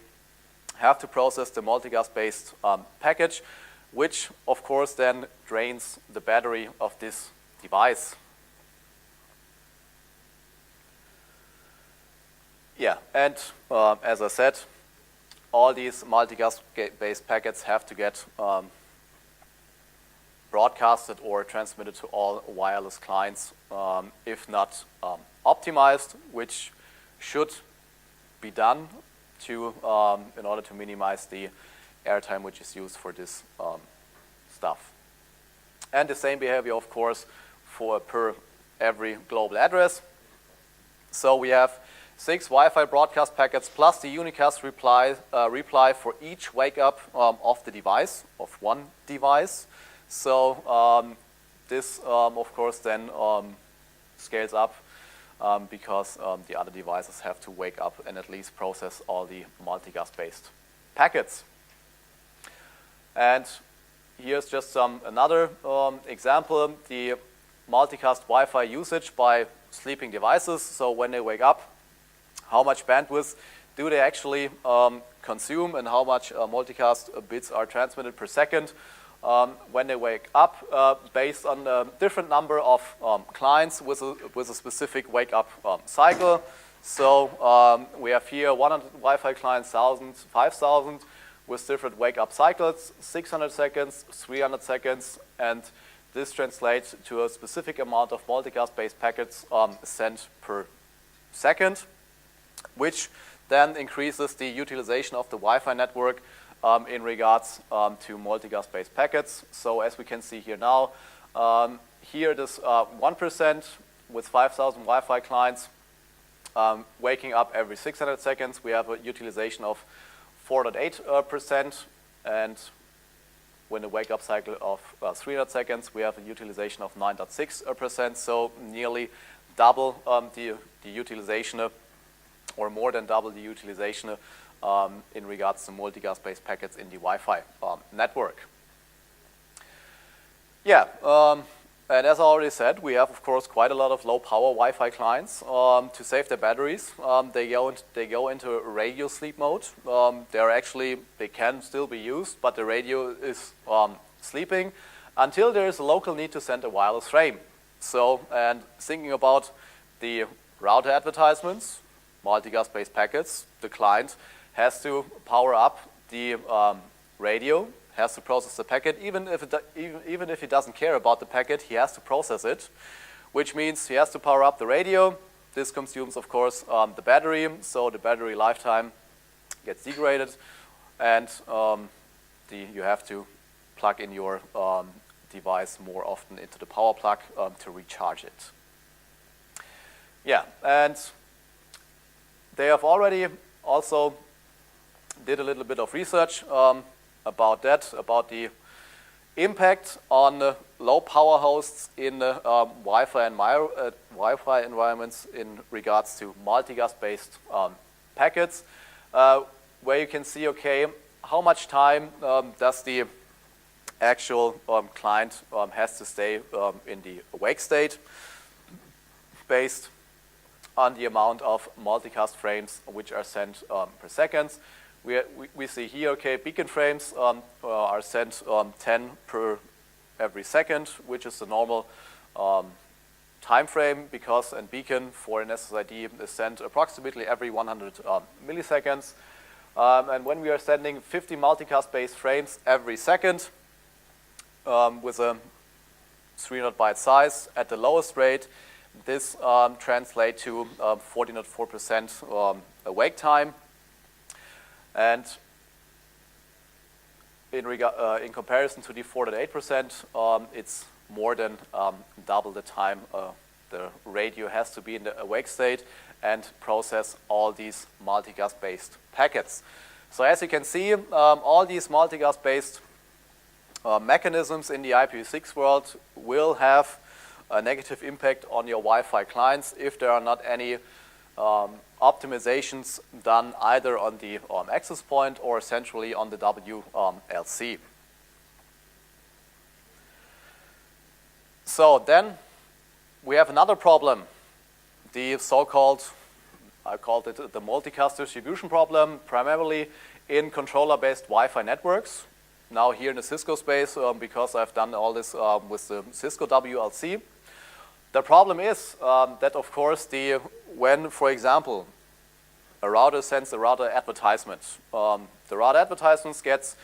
have to process the multicast-based package, which of course then drains the battery of this device. Yeah, and as I said, all these multicast-based packets have to get broadcasted or transmitted to all wireless clients, if not optimized, which should be done to in order to minimize the airtime which is used for this stuff. And the same behavior, of course, for per every global address. So we have 6 Wi-Fi broadcast packets plus the unicast reply for each wake up of the device, of one device. So this, of course, then scales up because the other devices have to wake up and at least process all the multicast-based packets. And here's just another example, the multicast Wi-Fi usage by sleeping devices. So when they wake up, how much bandwidth do they actually consume and how much multicast bits are transmitted per second when they wake up based on a different number of clients with a specific wake up cycle. So we have here 100 Wi-Fi clients, 1,000, 5,000. with different wake-up cycles, 600 seconds, 300 seconds, and this translates to a specific amount of multicast-based packets sent per second, which then increases the utilization of the Wi-Fi network in regards to multicast-based packets. So as we can see here now, here it is 1% with 5,000 Wi-Fi clients waking up every 600 seconds. We have a utilization of 4.8%, and when the wake-up cycle of 300 seconds, we have a utilization of 9.6%, so nearly double the utilization, or more than double the utilization in regards to multicast-based packets in the Wi-Fi network. Yeah, and as I already said, we have, of course, quite a lot of low-power Wi-Fi clients. To save their batteries, they go into radio sleep mode. They can still be used, but the radio is sleeping until there is a local need to send a wireless frame. So, and thinking about the router advertisements, multicast-based packets, the client has to power up the radio, has to process the packet. Even if he doesn't care about the packet, he has to process it, which means he has to power up the radio. This consumes, of course, the battery, so the battery lifetime gets degraded, and you have to plug in your device more often into the power plug to recharge it. Yeah, and they have already also did a little bit of research about the impact on low power hosts in Wi-Fi environments in regards to multicast-based packets, where you can see, okay, how much time does the actual client has to stay in the awake state based on the amount of multicast frames which are sent per second. We see here, okay, beacon frames are sent 10 per every second, which is the normal time frame, because a beacon for an SSID is sent approximately every 100 milliseconds. And when we are sending 50 multicast-based frames every second with a 300 byte size at the lowest rate, this translates to 14.4% awake time. And in comparison to the 4.8%, it's more than double the time the radio has to be in the awake state and process all these multicast-based packets. So as you can see, all these multicast-based mechanisms in the IPv6 world will have a negative impact on your Wi-Fi clients if there are not any optimizations done either on the access point or centrally on the WLC. So then we have another problem, the so-called, I called it the multicast distribution problem, primarily in controller-based Wi-Fi networks. Now here in the Cisco space, because I've done all this with the Cisco WLC. The problem is that, of course, when, for example, a router sends a router advertisement, the router advertisement gets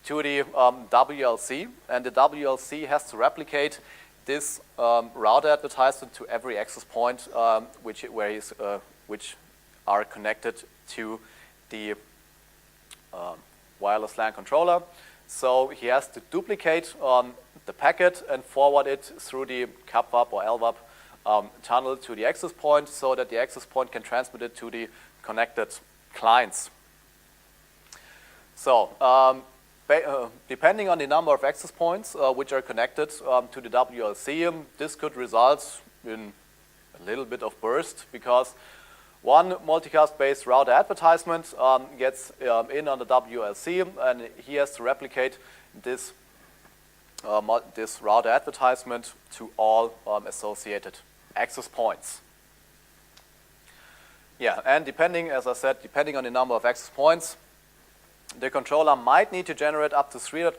to the WLC, and the WLC has to replicate this router advertisement to every access point which are connected to the wireless LAN controller. So he has to duplicate the packet and forward it through the CAPWAP or LWAP tunnel to the access point, so that the access point can transmit it to the connected clients. So depending on the number of access points which are connected to the WLC, this could result in a little bit of burst, because one multicast-based router advertisement gets in on the WLC, and he has to replicate this router advertisement to all associated access points. Yeah, and as I said, depending on the number of access points, the controller might need to generate up to 300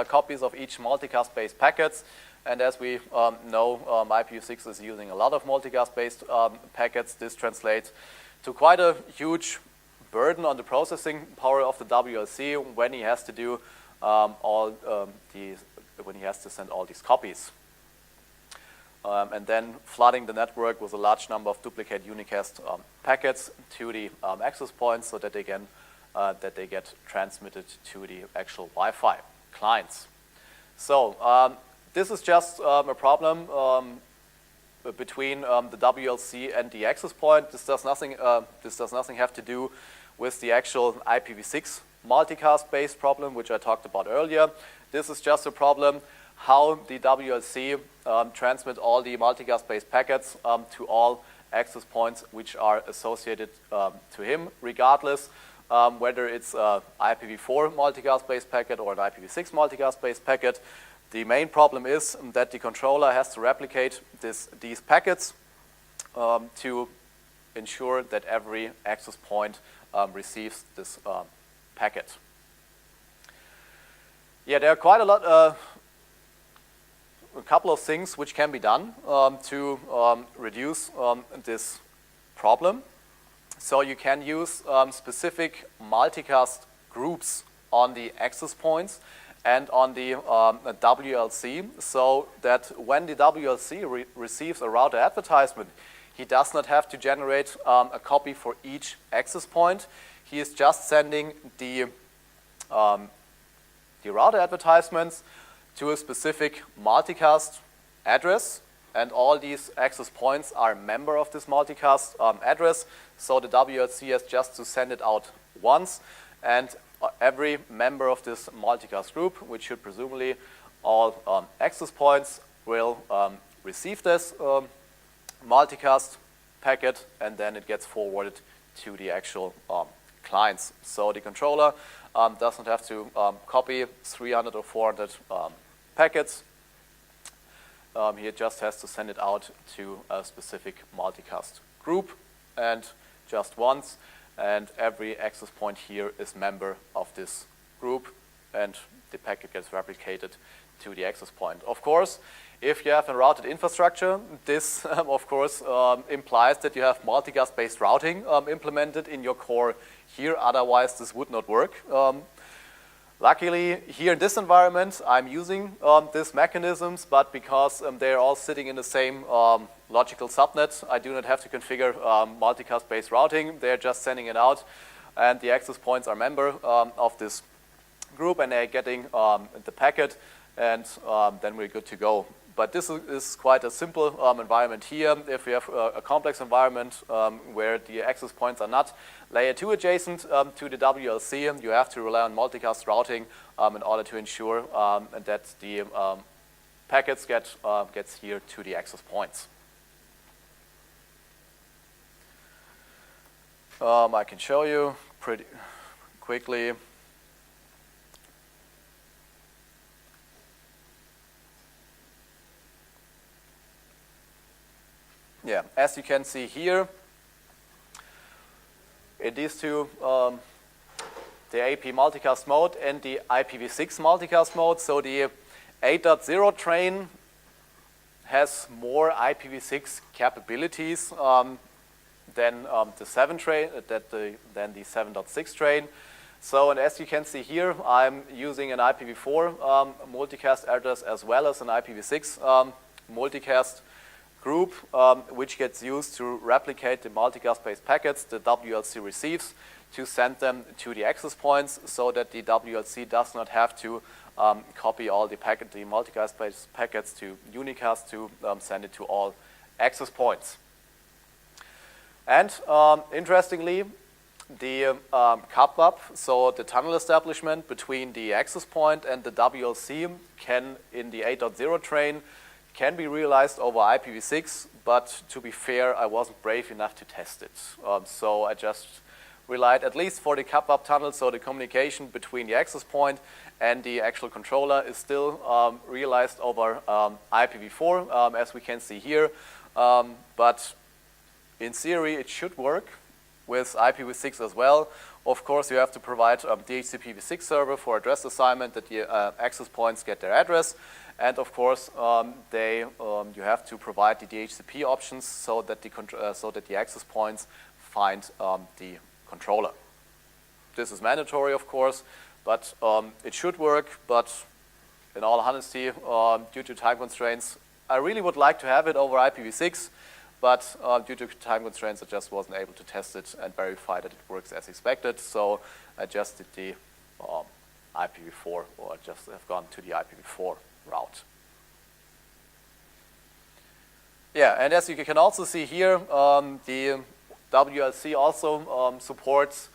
copies of each multicast-based packets. And as we know, IPv6 is using a lot of multicast-based packets. This translates to quite a huge burden on the processing power of the WLC when he has to do when he has to send all these copies. And then flooding the network with a large number of duplicate unicast packets to the access points so that they get transmitted to the actual Wi-Fi clients. So this is just a problem between the WLC and the access point. This does nothing have to do with the actual IPv6 multicast-based problem, which I talked about earlier. This is just a problem how the WLC transmit all the multicast-based packets to all access points which are associated to him, regardless whether it's an IPv4 multicast-based packet or an IPv6 multicast-based packet. The main problem is that the controller has to replicate these packets to ensure that every access point receives this packet. Yeah, there are quite a couple of things which can be done to reduce this problem. So you can use specific multicast groups on the access points and on the WLC, so that when the WLC receives a router advertisement, he does not have to generate a copy for each access point. He is just sending the router advertisements to a specific multicast address, and all these access points are a member of this multicast address, so the WLC has just to send it out once, and every member of this multicast group, which should presumably all access points, will receive this multicast packet, and then it gets forwarded to the actual clients. So the controller does not have to copy 300 or 400 packets. He just has to send it out to a specific multicast group, and just once, and every access point here is member of this group, and the packet gets replicated to the access point. Of course, if you have a routed infrastructure, this of course implies that you have multicast-based routing implemented in your core here, otherwise this would not work. Luckily, here in this environment, I'm using these mechanisms, but because they're all sitting in the same logical subnet, I do not have to configure multicast-based routing. They're just sending it out, and the access points are member of this group, and they're getting the packet, and then we're good to go. But this is quite a simple environment here. If we have a complex environment where the access points are not layer 2 adjacent to the WLC, you have to rely on multicast routing in order to ensure that the packets gets here to the access points. I can show you pretty quickly. Yeah, as you can see here, in these two, the AP multicast mode and the IPv6 multicast mode, so the 8.0 train has more IPv6 capabilities than the 7 train, than the 7.6 train. So, and as you can see here, I'm using an IPv4 multicast address as well as an IPv6 multicast group, which gets used to replicate the multicast-based packets the WLC receives to send them to the access points, so that the WLC does not have to copy all the multicast-based packets to unicast to send it to all access points. And interestingly, the CAPMAP, so the tunnel establishment between the access point and the WLC, can, in the 8.0 train, can be realized over IPv6, but to be fair, I wasn't brave enough to test it. So I just relied, at least for the CAPMAP tunnel, so the communication between the access point and the actual controller is still realized over IPv4, as we can see here. But in theory, it should work with IPv6 as well. Of course, you have to provide DHCP v6 server for address assignment that the access points get their address. And of course, you have to provide the DHCP options so that the access points find the controller. this is mandatory, of course, but it should work. But in all honesty, due to time constraints, I really would like to have it over IPv6, but due to time constraints, I just wasn't able to test it and verify that it works as expected. So I just did the IPv4, or just have gone to the IPv4 route. Yeah, and as you can also see here, the WLC also supports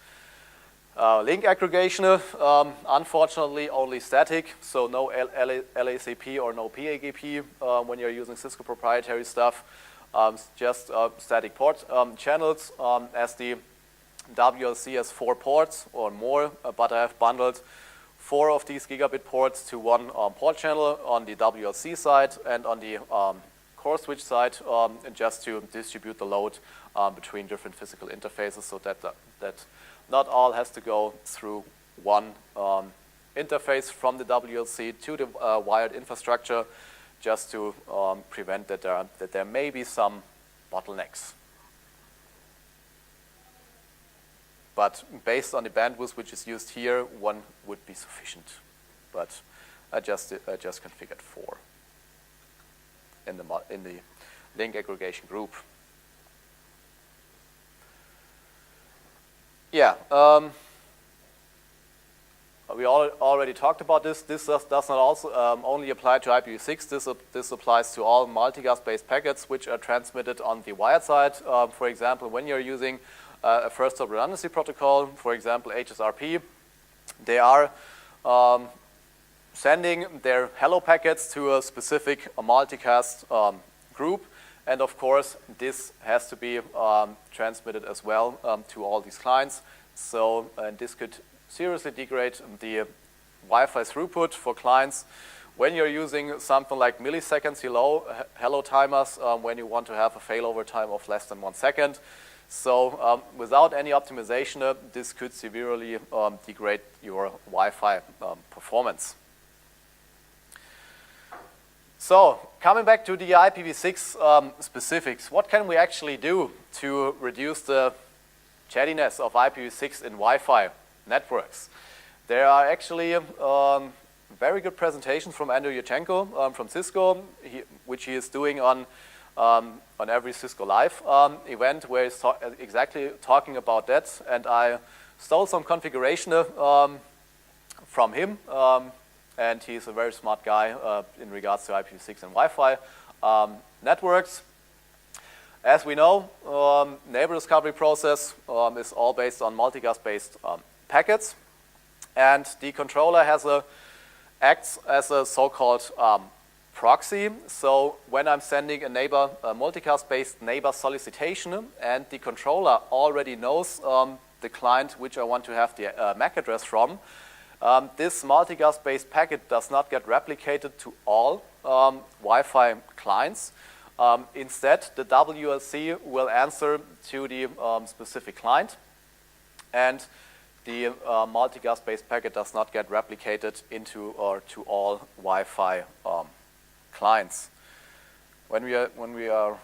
link aggregation. Unfortunately, only static, so no LACP or no PAGP when you're using Cisco proprietary stuff. Just static port channels, as the WLC has 4 ports or more, but I have bundled 4 of these gigabit ports to one port channel on the WLC side and on the core switch side, just to distribute the load between different physical interfaces, so that not all has to go through one interface from the WLC to the wired infrastructure, just to prevent that there may be some bottlenecks. But based on the bandwidth which is used here, 1 would be sufficient. But I just configured 4 in the link aggregation group. Yeah, we already talked about this. This does not also only apply to IPv6. This applies to all MultiGas-based packets which are transmitted on the wired side. For example, when you're using a first-hop redundancy protocol, for example HSRP, they are sending their hello packets to a specific multicast group, and of course this has to be transmitted as well to all these clients. So this could seriously degrade the Wi-Fi throughput for clients when you're using something like milliseconds hello timers, when you want to have a failover time of less than 1 second. So without any optimization, this could severely degrade your Wi-Fi performance. So coming back to the IPv6 specifics, what can we actually do to reduce the chattiness of IPv6 in Wi-Fi networks? There are actually very good presentations from Andrew Yurchenko from Cisco, which he is doing on every Cisco Live event, where he's exactly talking about that. And I stole some configuration from him, and he's a very smart guy in regards to IPv6 and Wi-Fi networks. As we know, neighbor discovery process is all based on multicast-based packets, and the controller acts as a so-called proxy. So when I'm sending a multicast-based neighbor solicitation, and the controller already knows the client which I want to have the MAC address from, this multicast-based packet does not get replicated to all Wi-Fi clients. Instead, the WLC will answer to the specific client, and the multicast-based packet does not get replicated into or to all Wi-Fi clients. When we are,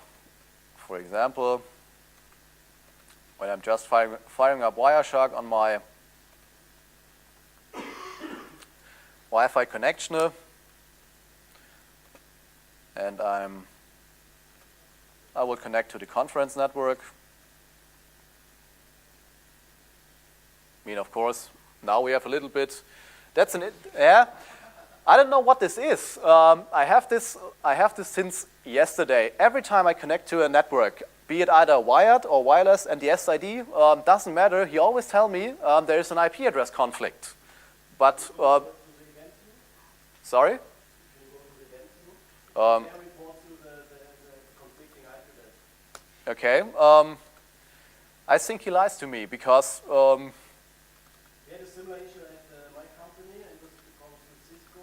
for example, when I'm just firing up Wireshark on my Wi-Fi connection, and I will connect to the conference network. I mean, of course, now we have a little bit. Yeah. I don't know what this is. I have this since yesterday. Every time I connect to a network, be it either wired or wireless, and the SID doesn't matter. He always tells me there is an IP address conflict. But sorry. Okay. I think he lies to me because. We had a simulation at my company, and this comes with Cisco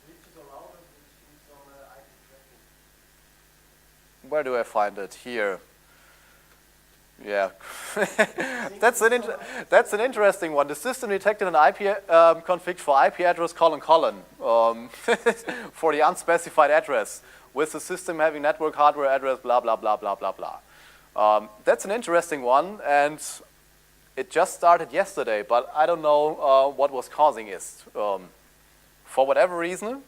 switches or routers, which do some IP tracking. Where do I find it? Here. Yeah, that's an interesting one. The system detected an IP config for IP address : for the unspecified address, with the system having network hardware address blah blah blah blah blah blah. That's an interesting one, and it just started yesterday, but I don't know what was causing it. For whatever reason,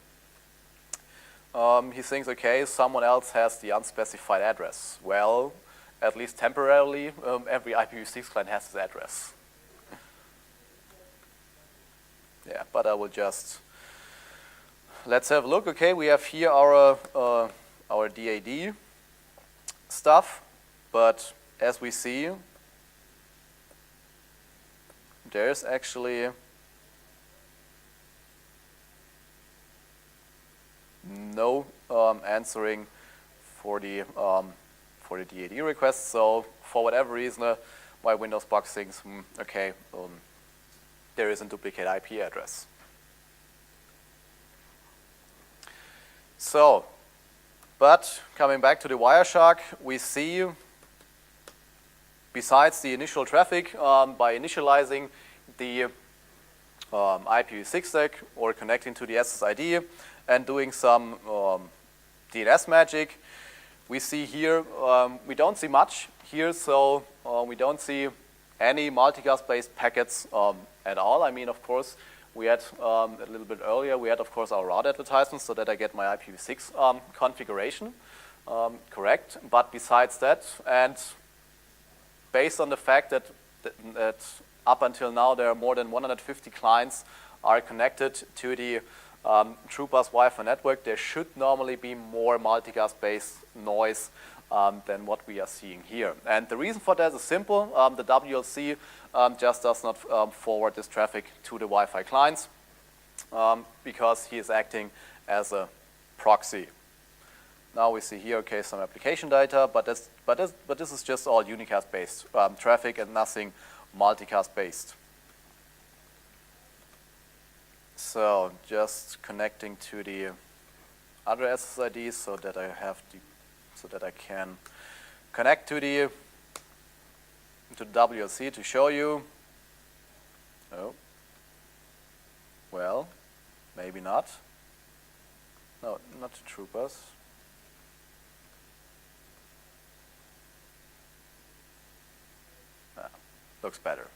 he thinks, okay, someone else has the unspecified address. Well, at least temporarily, every IPv6 client has this address. Yeah, but I will just, let's have a look. Okay, we have here our DAD stuff, but as we see, there's actually no answering for the DAD request. So for whatever reason, my Windows box thinks, okay, there is a duplicate IP address. So, but coming back to the Wireshark, we see, besides the initial traffic, by initializing the IPv6 stack or connecting to the SSID and doing some DNS magic, we see here, we don't see much here, so we don't see any multicast-based packets at all. I mean, of course, we had a little bit earlier, we had, of course, our route advertisements so that I get my IPv6 configuration correct. But besides that, and based on the fact that up until now there are more than 150 clients are connected to the TROOPERS Wi-Fi network, there should normally be more multicast-based noise than what we are seeing here. And the reason for that is simple. The WLC just does not forward this traffic to the Wi-Fi clients because he is acting as a proxy. Now we see here, okay, some application data, but this is just all unicast-based traffic and nothing multicast-based. So just connecting to the other SSIDs so that I can connect to the WLC to show you. Oh, well, maybe not. No, not to TROOPERS. Looks better.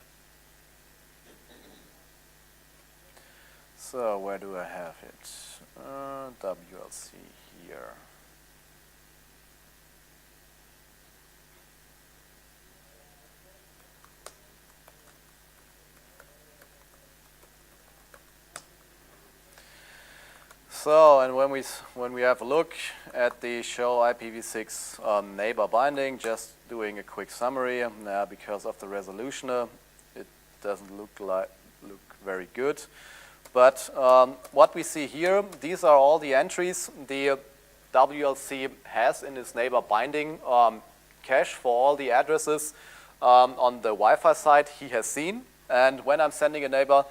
So where do I have it? WLC here. So, and when we have a look at the show IPv6 neighbor binding, just doing a quick summary, because of the resolution, it doesn't look very good. But what we see here, these are all the entries the WLC has in its neighbor binding cache for all the addresses on the Wi-Fi side he has seen. And when I'm sending a neighbor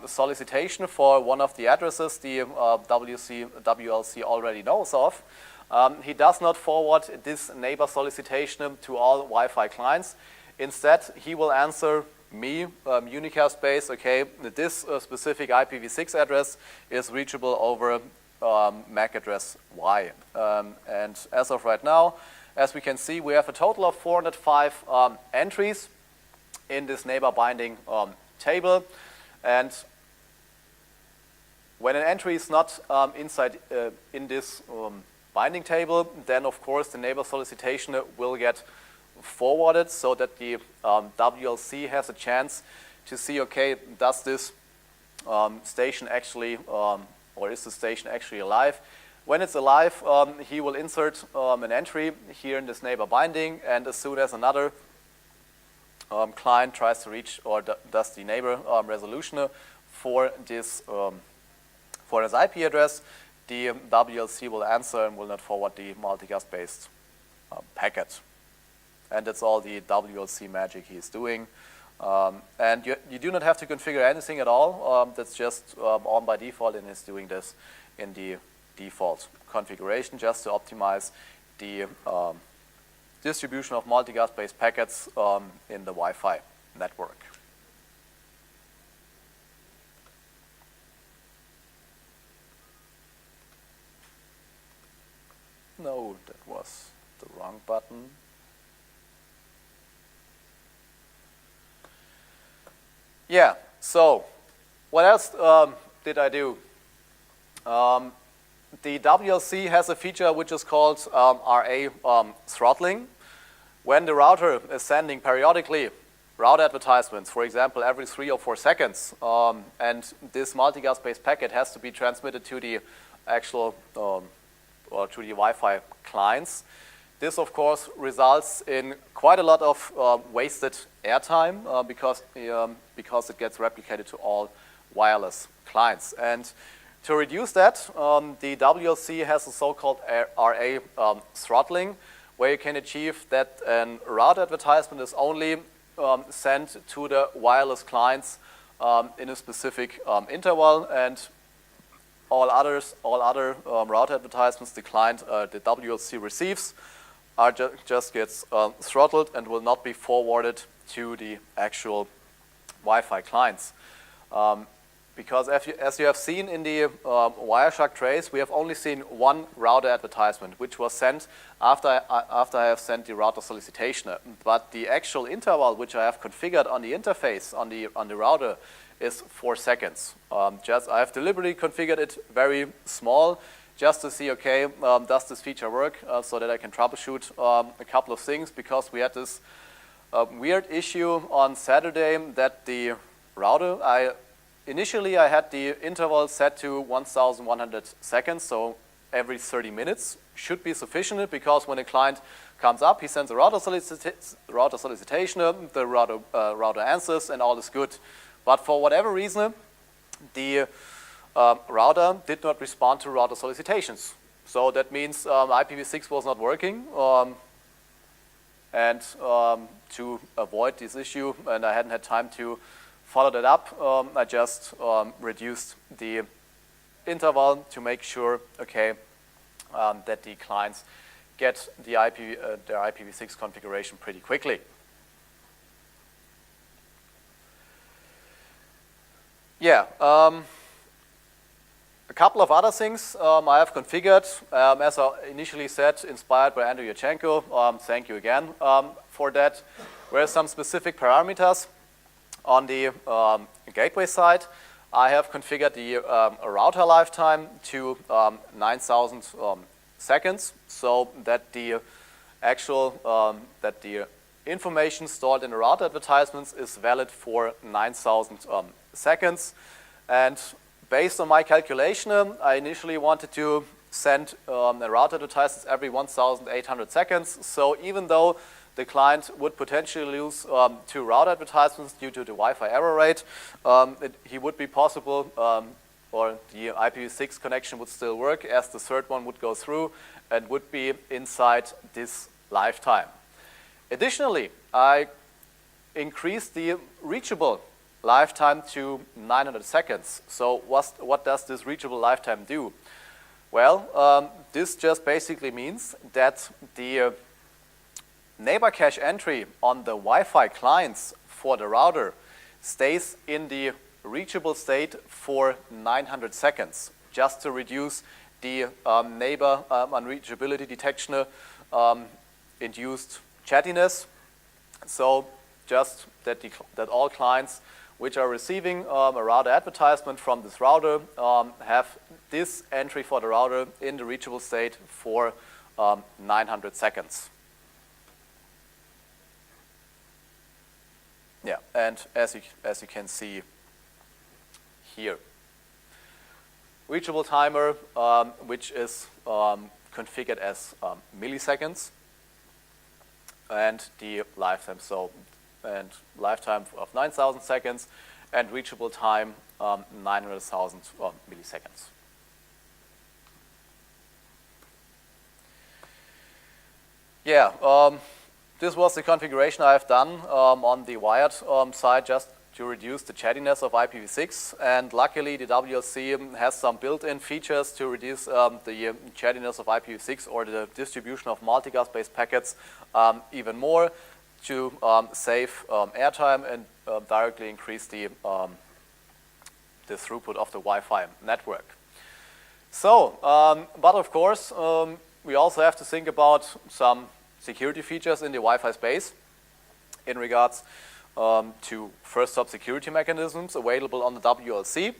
solicitation for one of the addresses the WLC already knows of, he does not forward this neighbor solicitation to all Wi-Fi clients. Instead, he will answer me, unicast-based, okay, this specific IPv6 address is reachable over MAC address Y. And as of right now, as we can see, we have a total of 405 entries in this neighbor binding table. And when an entry is not inside in this binding table, then of course the neighbor solicitation will get forwarded so that the WLC has a chance to see, okay, does this station actually, or is the station actually alive? When it's alive, he will insert an entry here in this neighbor binding, and as soon as another client tries to reach or does the neighbor resolution for this IP address, the WLC will answer and will not forward the multicast-based packet. And that's all the WLC magic he is doing. And you do not have to configure anything at all. That's just on by default, and it's doing this in the default configuration just to optimize the distribution of multicast-based packets in the Wi-Fi network. No, that was the wrong button. Yeah, so what else did I do? The WLC has a feature which is called RA throttling. When the router is sending periodically route advertisements, for example, every 3 or 4 seconds, and this multicast-based packet has to be transmitted to the actual or to the Wi-Fi clients. This, of course, results in quite a lot of wasted airtime because it gets replicated to all wireless clients. And to reduce that, the WLC has a so-called RA throttling, where you can achieve that a route advertisement is only sent to the wireless clients in a specific interval, and all other route advertisements the client, the WLC receives, just gets throttled and will not be forwarded to the actual Wi-Fi clients. Because as you have seen in the Wireshark trace, we have only seen one router advertisement, which was sent after I have sent the router solicitation. But the actual interval which I have configured on the interface on the router is 4 seconds. I have deliberately configured it very small, just to see, okay, does this feature work, so that I can troubleshoot a couple of things, because we had this weird issue on Saturday that the router, initially I had the interval set to 1,100 seconds, so every 30 minutes should be sufficient, because when a client comes up, he sends a router solicitation, the router answers, and all is good. But for whatever reason, the router did not respond to router solicitations. So that means IPv6 was not working, and to avoid this issue, and I hadn't had time to follow that up, I just reduced the interval to make sure, okay, that the clients get the their IPv6 configuration pretty quickly. Yeah, a couple of other things I have configured, as I initially said, inspired by Andrew Yurchenko. Thank you again for that. There are some specific parameters. On the gateway side, I have configured the router lifetime to 9,000 seconds, so that the actual that the information stored in the router advertisements is valid for 9,000 seconds. And based on my calculation, I initially wanted to send the router advertisements every 1,800 seconds. So even though the client would potentially lose 2 route advertisements due to the Wi-Fi error rate, he would be possible, or the IPv6 connection would still work, as the third one would go through and would be inside this lifetime. Additionally, I increased the reachable lifetime to 900 seconds. So what does this reachable lifetime do? Well, this just basically means that the neighbor cache entry on the Wi-Fi clients for the router stays in the reachable state for 900 seconds, just to reduce the neighbor unreachability detection induced chattiness. So just that all clients which are receiving a router advertisement from this router have this entry for the router in the reachable state for 900 seconds. Yeah, and as you can see here, reachable timer, which is configured as milliseconds, and the lifetime, and lifetime of 9,000 seconds, and reachable time 900,000 milliseconds. Yeah. This was the configuration I have done on the wired side, just to reduce the chattiness of IPv6. And luckily, the WLC has some built-in features to reduce the chattiness of IPv6 or the distribution of multicast-based packets even more, to save airtime and directly increase the throughput of the Wi-Fi network. So, but of course, we also have to think about some security features in the Wi-Fi space in regards to first stop security mechanisms available on the WLC.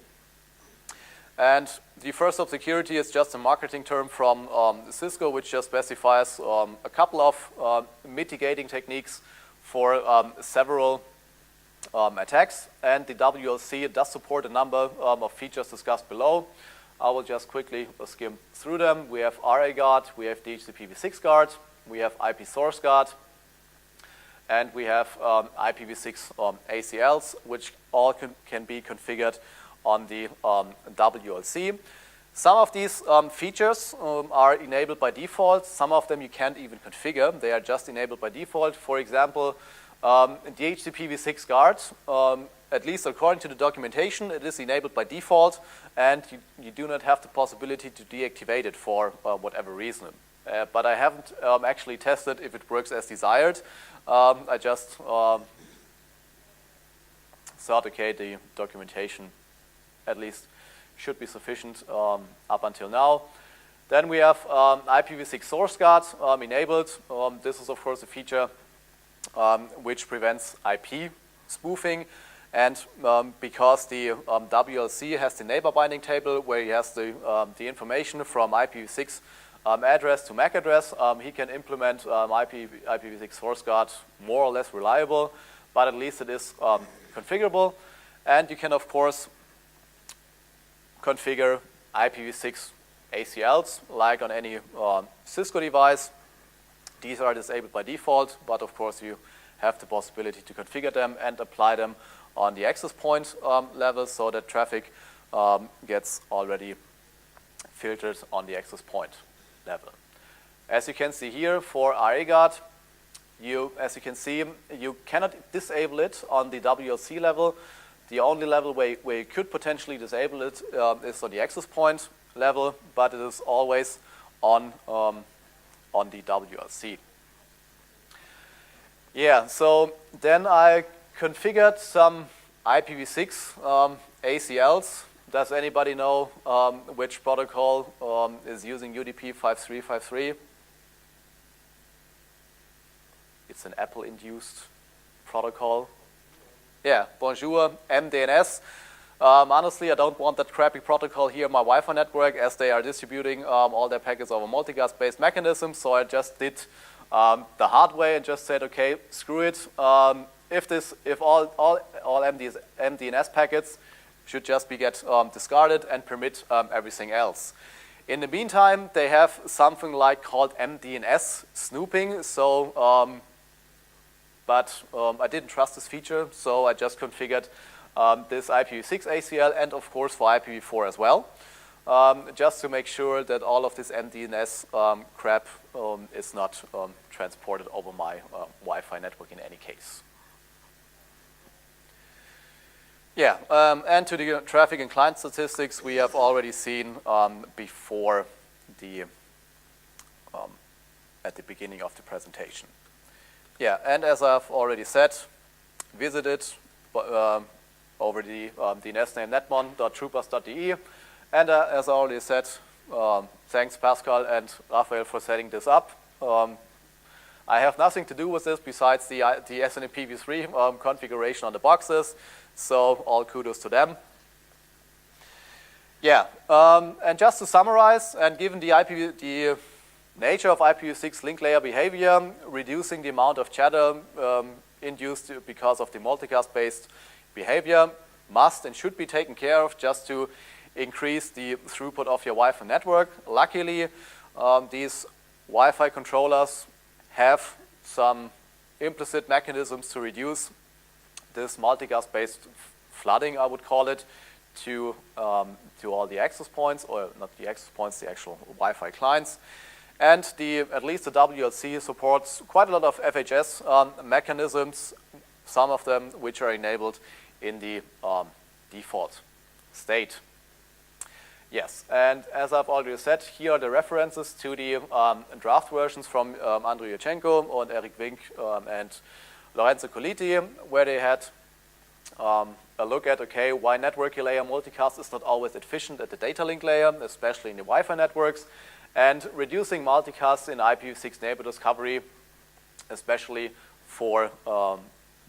And the first stop security is just a marketing term from Cisco, which just specifies a couple of mitigating techniques for several attacks. And the WLC does support a number of features discussed below. I will just quickly skim through them. We have RA guard, we have DHCP v6 guard, we have IP source guard, and we have IPv6 ACLs, which all can be configured on the WLC. Some of these features are enabled by default. Some of them you can't even configure. They are just enabled by default. For example, DHCP v6 guard, at least according to the documentation, it is enabled by default, and you do not have the possibility to deactivate it for whatever reason. But I haven't actually tested if it works as desired. I just thought, okay, the documentation at least should be sufficient up until now. Then we have IPv6 source guard enabled. This is, of course, a feature which prevents IP spoofing. And because the WLC has the neighbor binding table where he has the information from IPv6 address to MAC address, he can implement IPv6 source guard more or less reliable, but at least it is configurable. And you can, of course, configure IPv6 ACLs like on any Cisco device. These are disabled by default, but of course you have the possibility to configure them and apply them on the access point level so that traffic gets already filtered on the access point level. As you can see here for RA guard, as you can see, you cannot disable it on the WLC level. The only level where you could potentially disable it is on the access point level, but it is always on the WLC. Yeah, so then I configured some IPv6 ACLs. Does anybody know which protocol is using UDP 5353? It's an Apple-induced protocol. Yeah, bonjour, MDNS. Honestly, I don't want that crappy protocol here in my Wi-Fi network as they are distributing all their packets over Multicast-based mechanisms, so I just did the hard way and just said, okay, screw it. If all MDNS packets should just be discarded and permit everything else. In the meantime, they have something like called MDNS snooping, so but I didn't trust this feature, so I just configured this IPv6 ACL and of course for IPv4 as well, just to make sure that all of this MDNS crap is not transported over my Wi-Fi network in any case. Yeah, and to the traffic and client statistics we have already seen before the at the beginning of the presentation. Yeah, and as I've already said, visited over the DNS name netmon.troopers.de, and as I already said, thanks Pascal and Raphael for setting this up. I have nothing to do with this besides the SNMP v3 configuration on the boxes, so all kudos to them. Yeah, and just to summarize, and given the nature of IPv6 link layer behavior, reducing the amount of chatter induced because of the multicast-based behavior must and should be taken care of just to increase the throughput of your Wi-Fi network. Luckily, these Wi-Fi controllers have some implicit mechanisms to reduce this multicast-based flooding, I would call it, to all the access points, or not the access points, the actual Wi-Fi clients. And at least the WLC supports quite a lot of FHS mechanisms, some of them which are enabled in the default state. Yes, and as I've already said, here are the references to the draft versions from Andrei Yurchenko and Eric Wink and Lorenzo Coliti, where they had a look at, okay, why network layer multicast is not always efficient at the data link layer, especially in the Wi-Fi networks, and reducing multicast in IPv6 neighbor discovery, especially for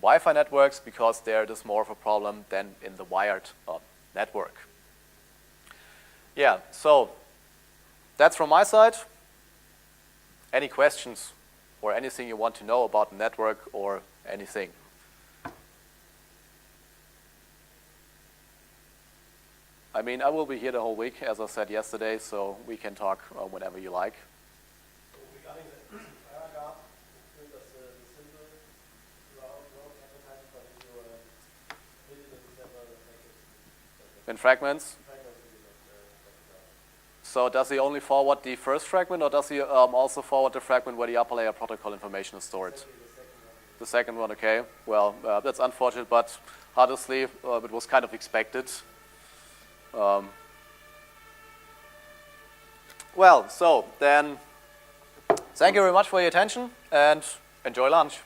Wi-Fi networks because there it is more of a problem than in the wired network. Yeah, so that's from my side. Any questions or anything you want to know about the network or anything? I mean, I will be here the whole week, as I said yesterday, so we can talk whenever you like. So regarding the paragraph, it was the simple route advertising, but if you split it into several packets. In fragments? So does he only forward the first fragment, or does he also forward the fragment where the upper layer protocol information is stored? The second one, okay. Well, that's unfortunate, but honestly, it was kind of expected. Well, so then, thank you very much for your attention, and enjoy lunch.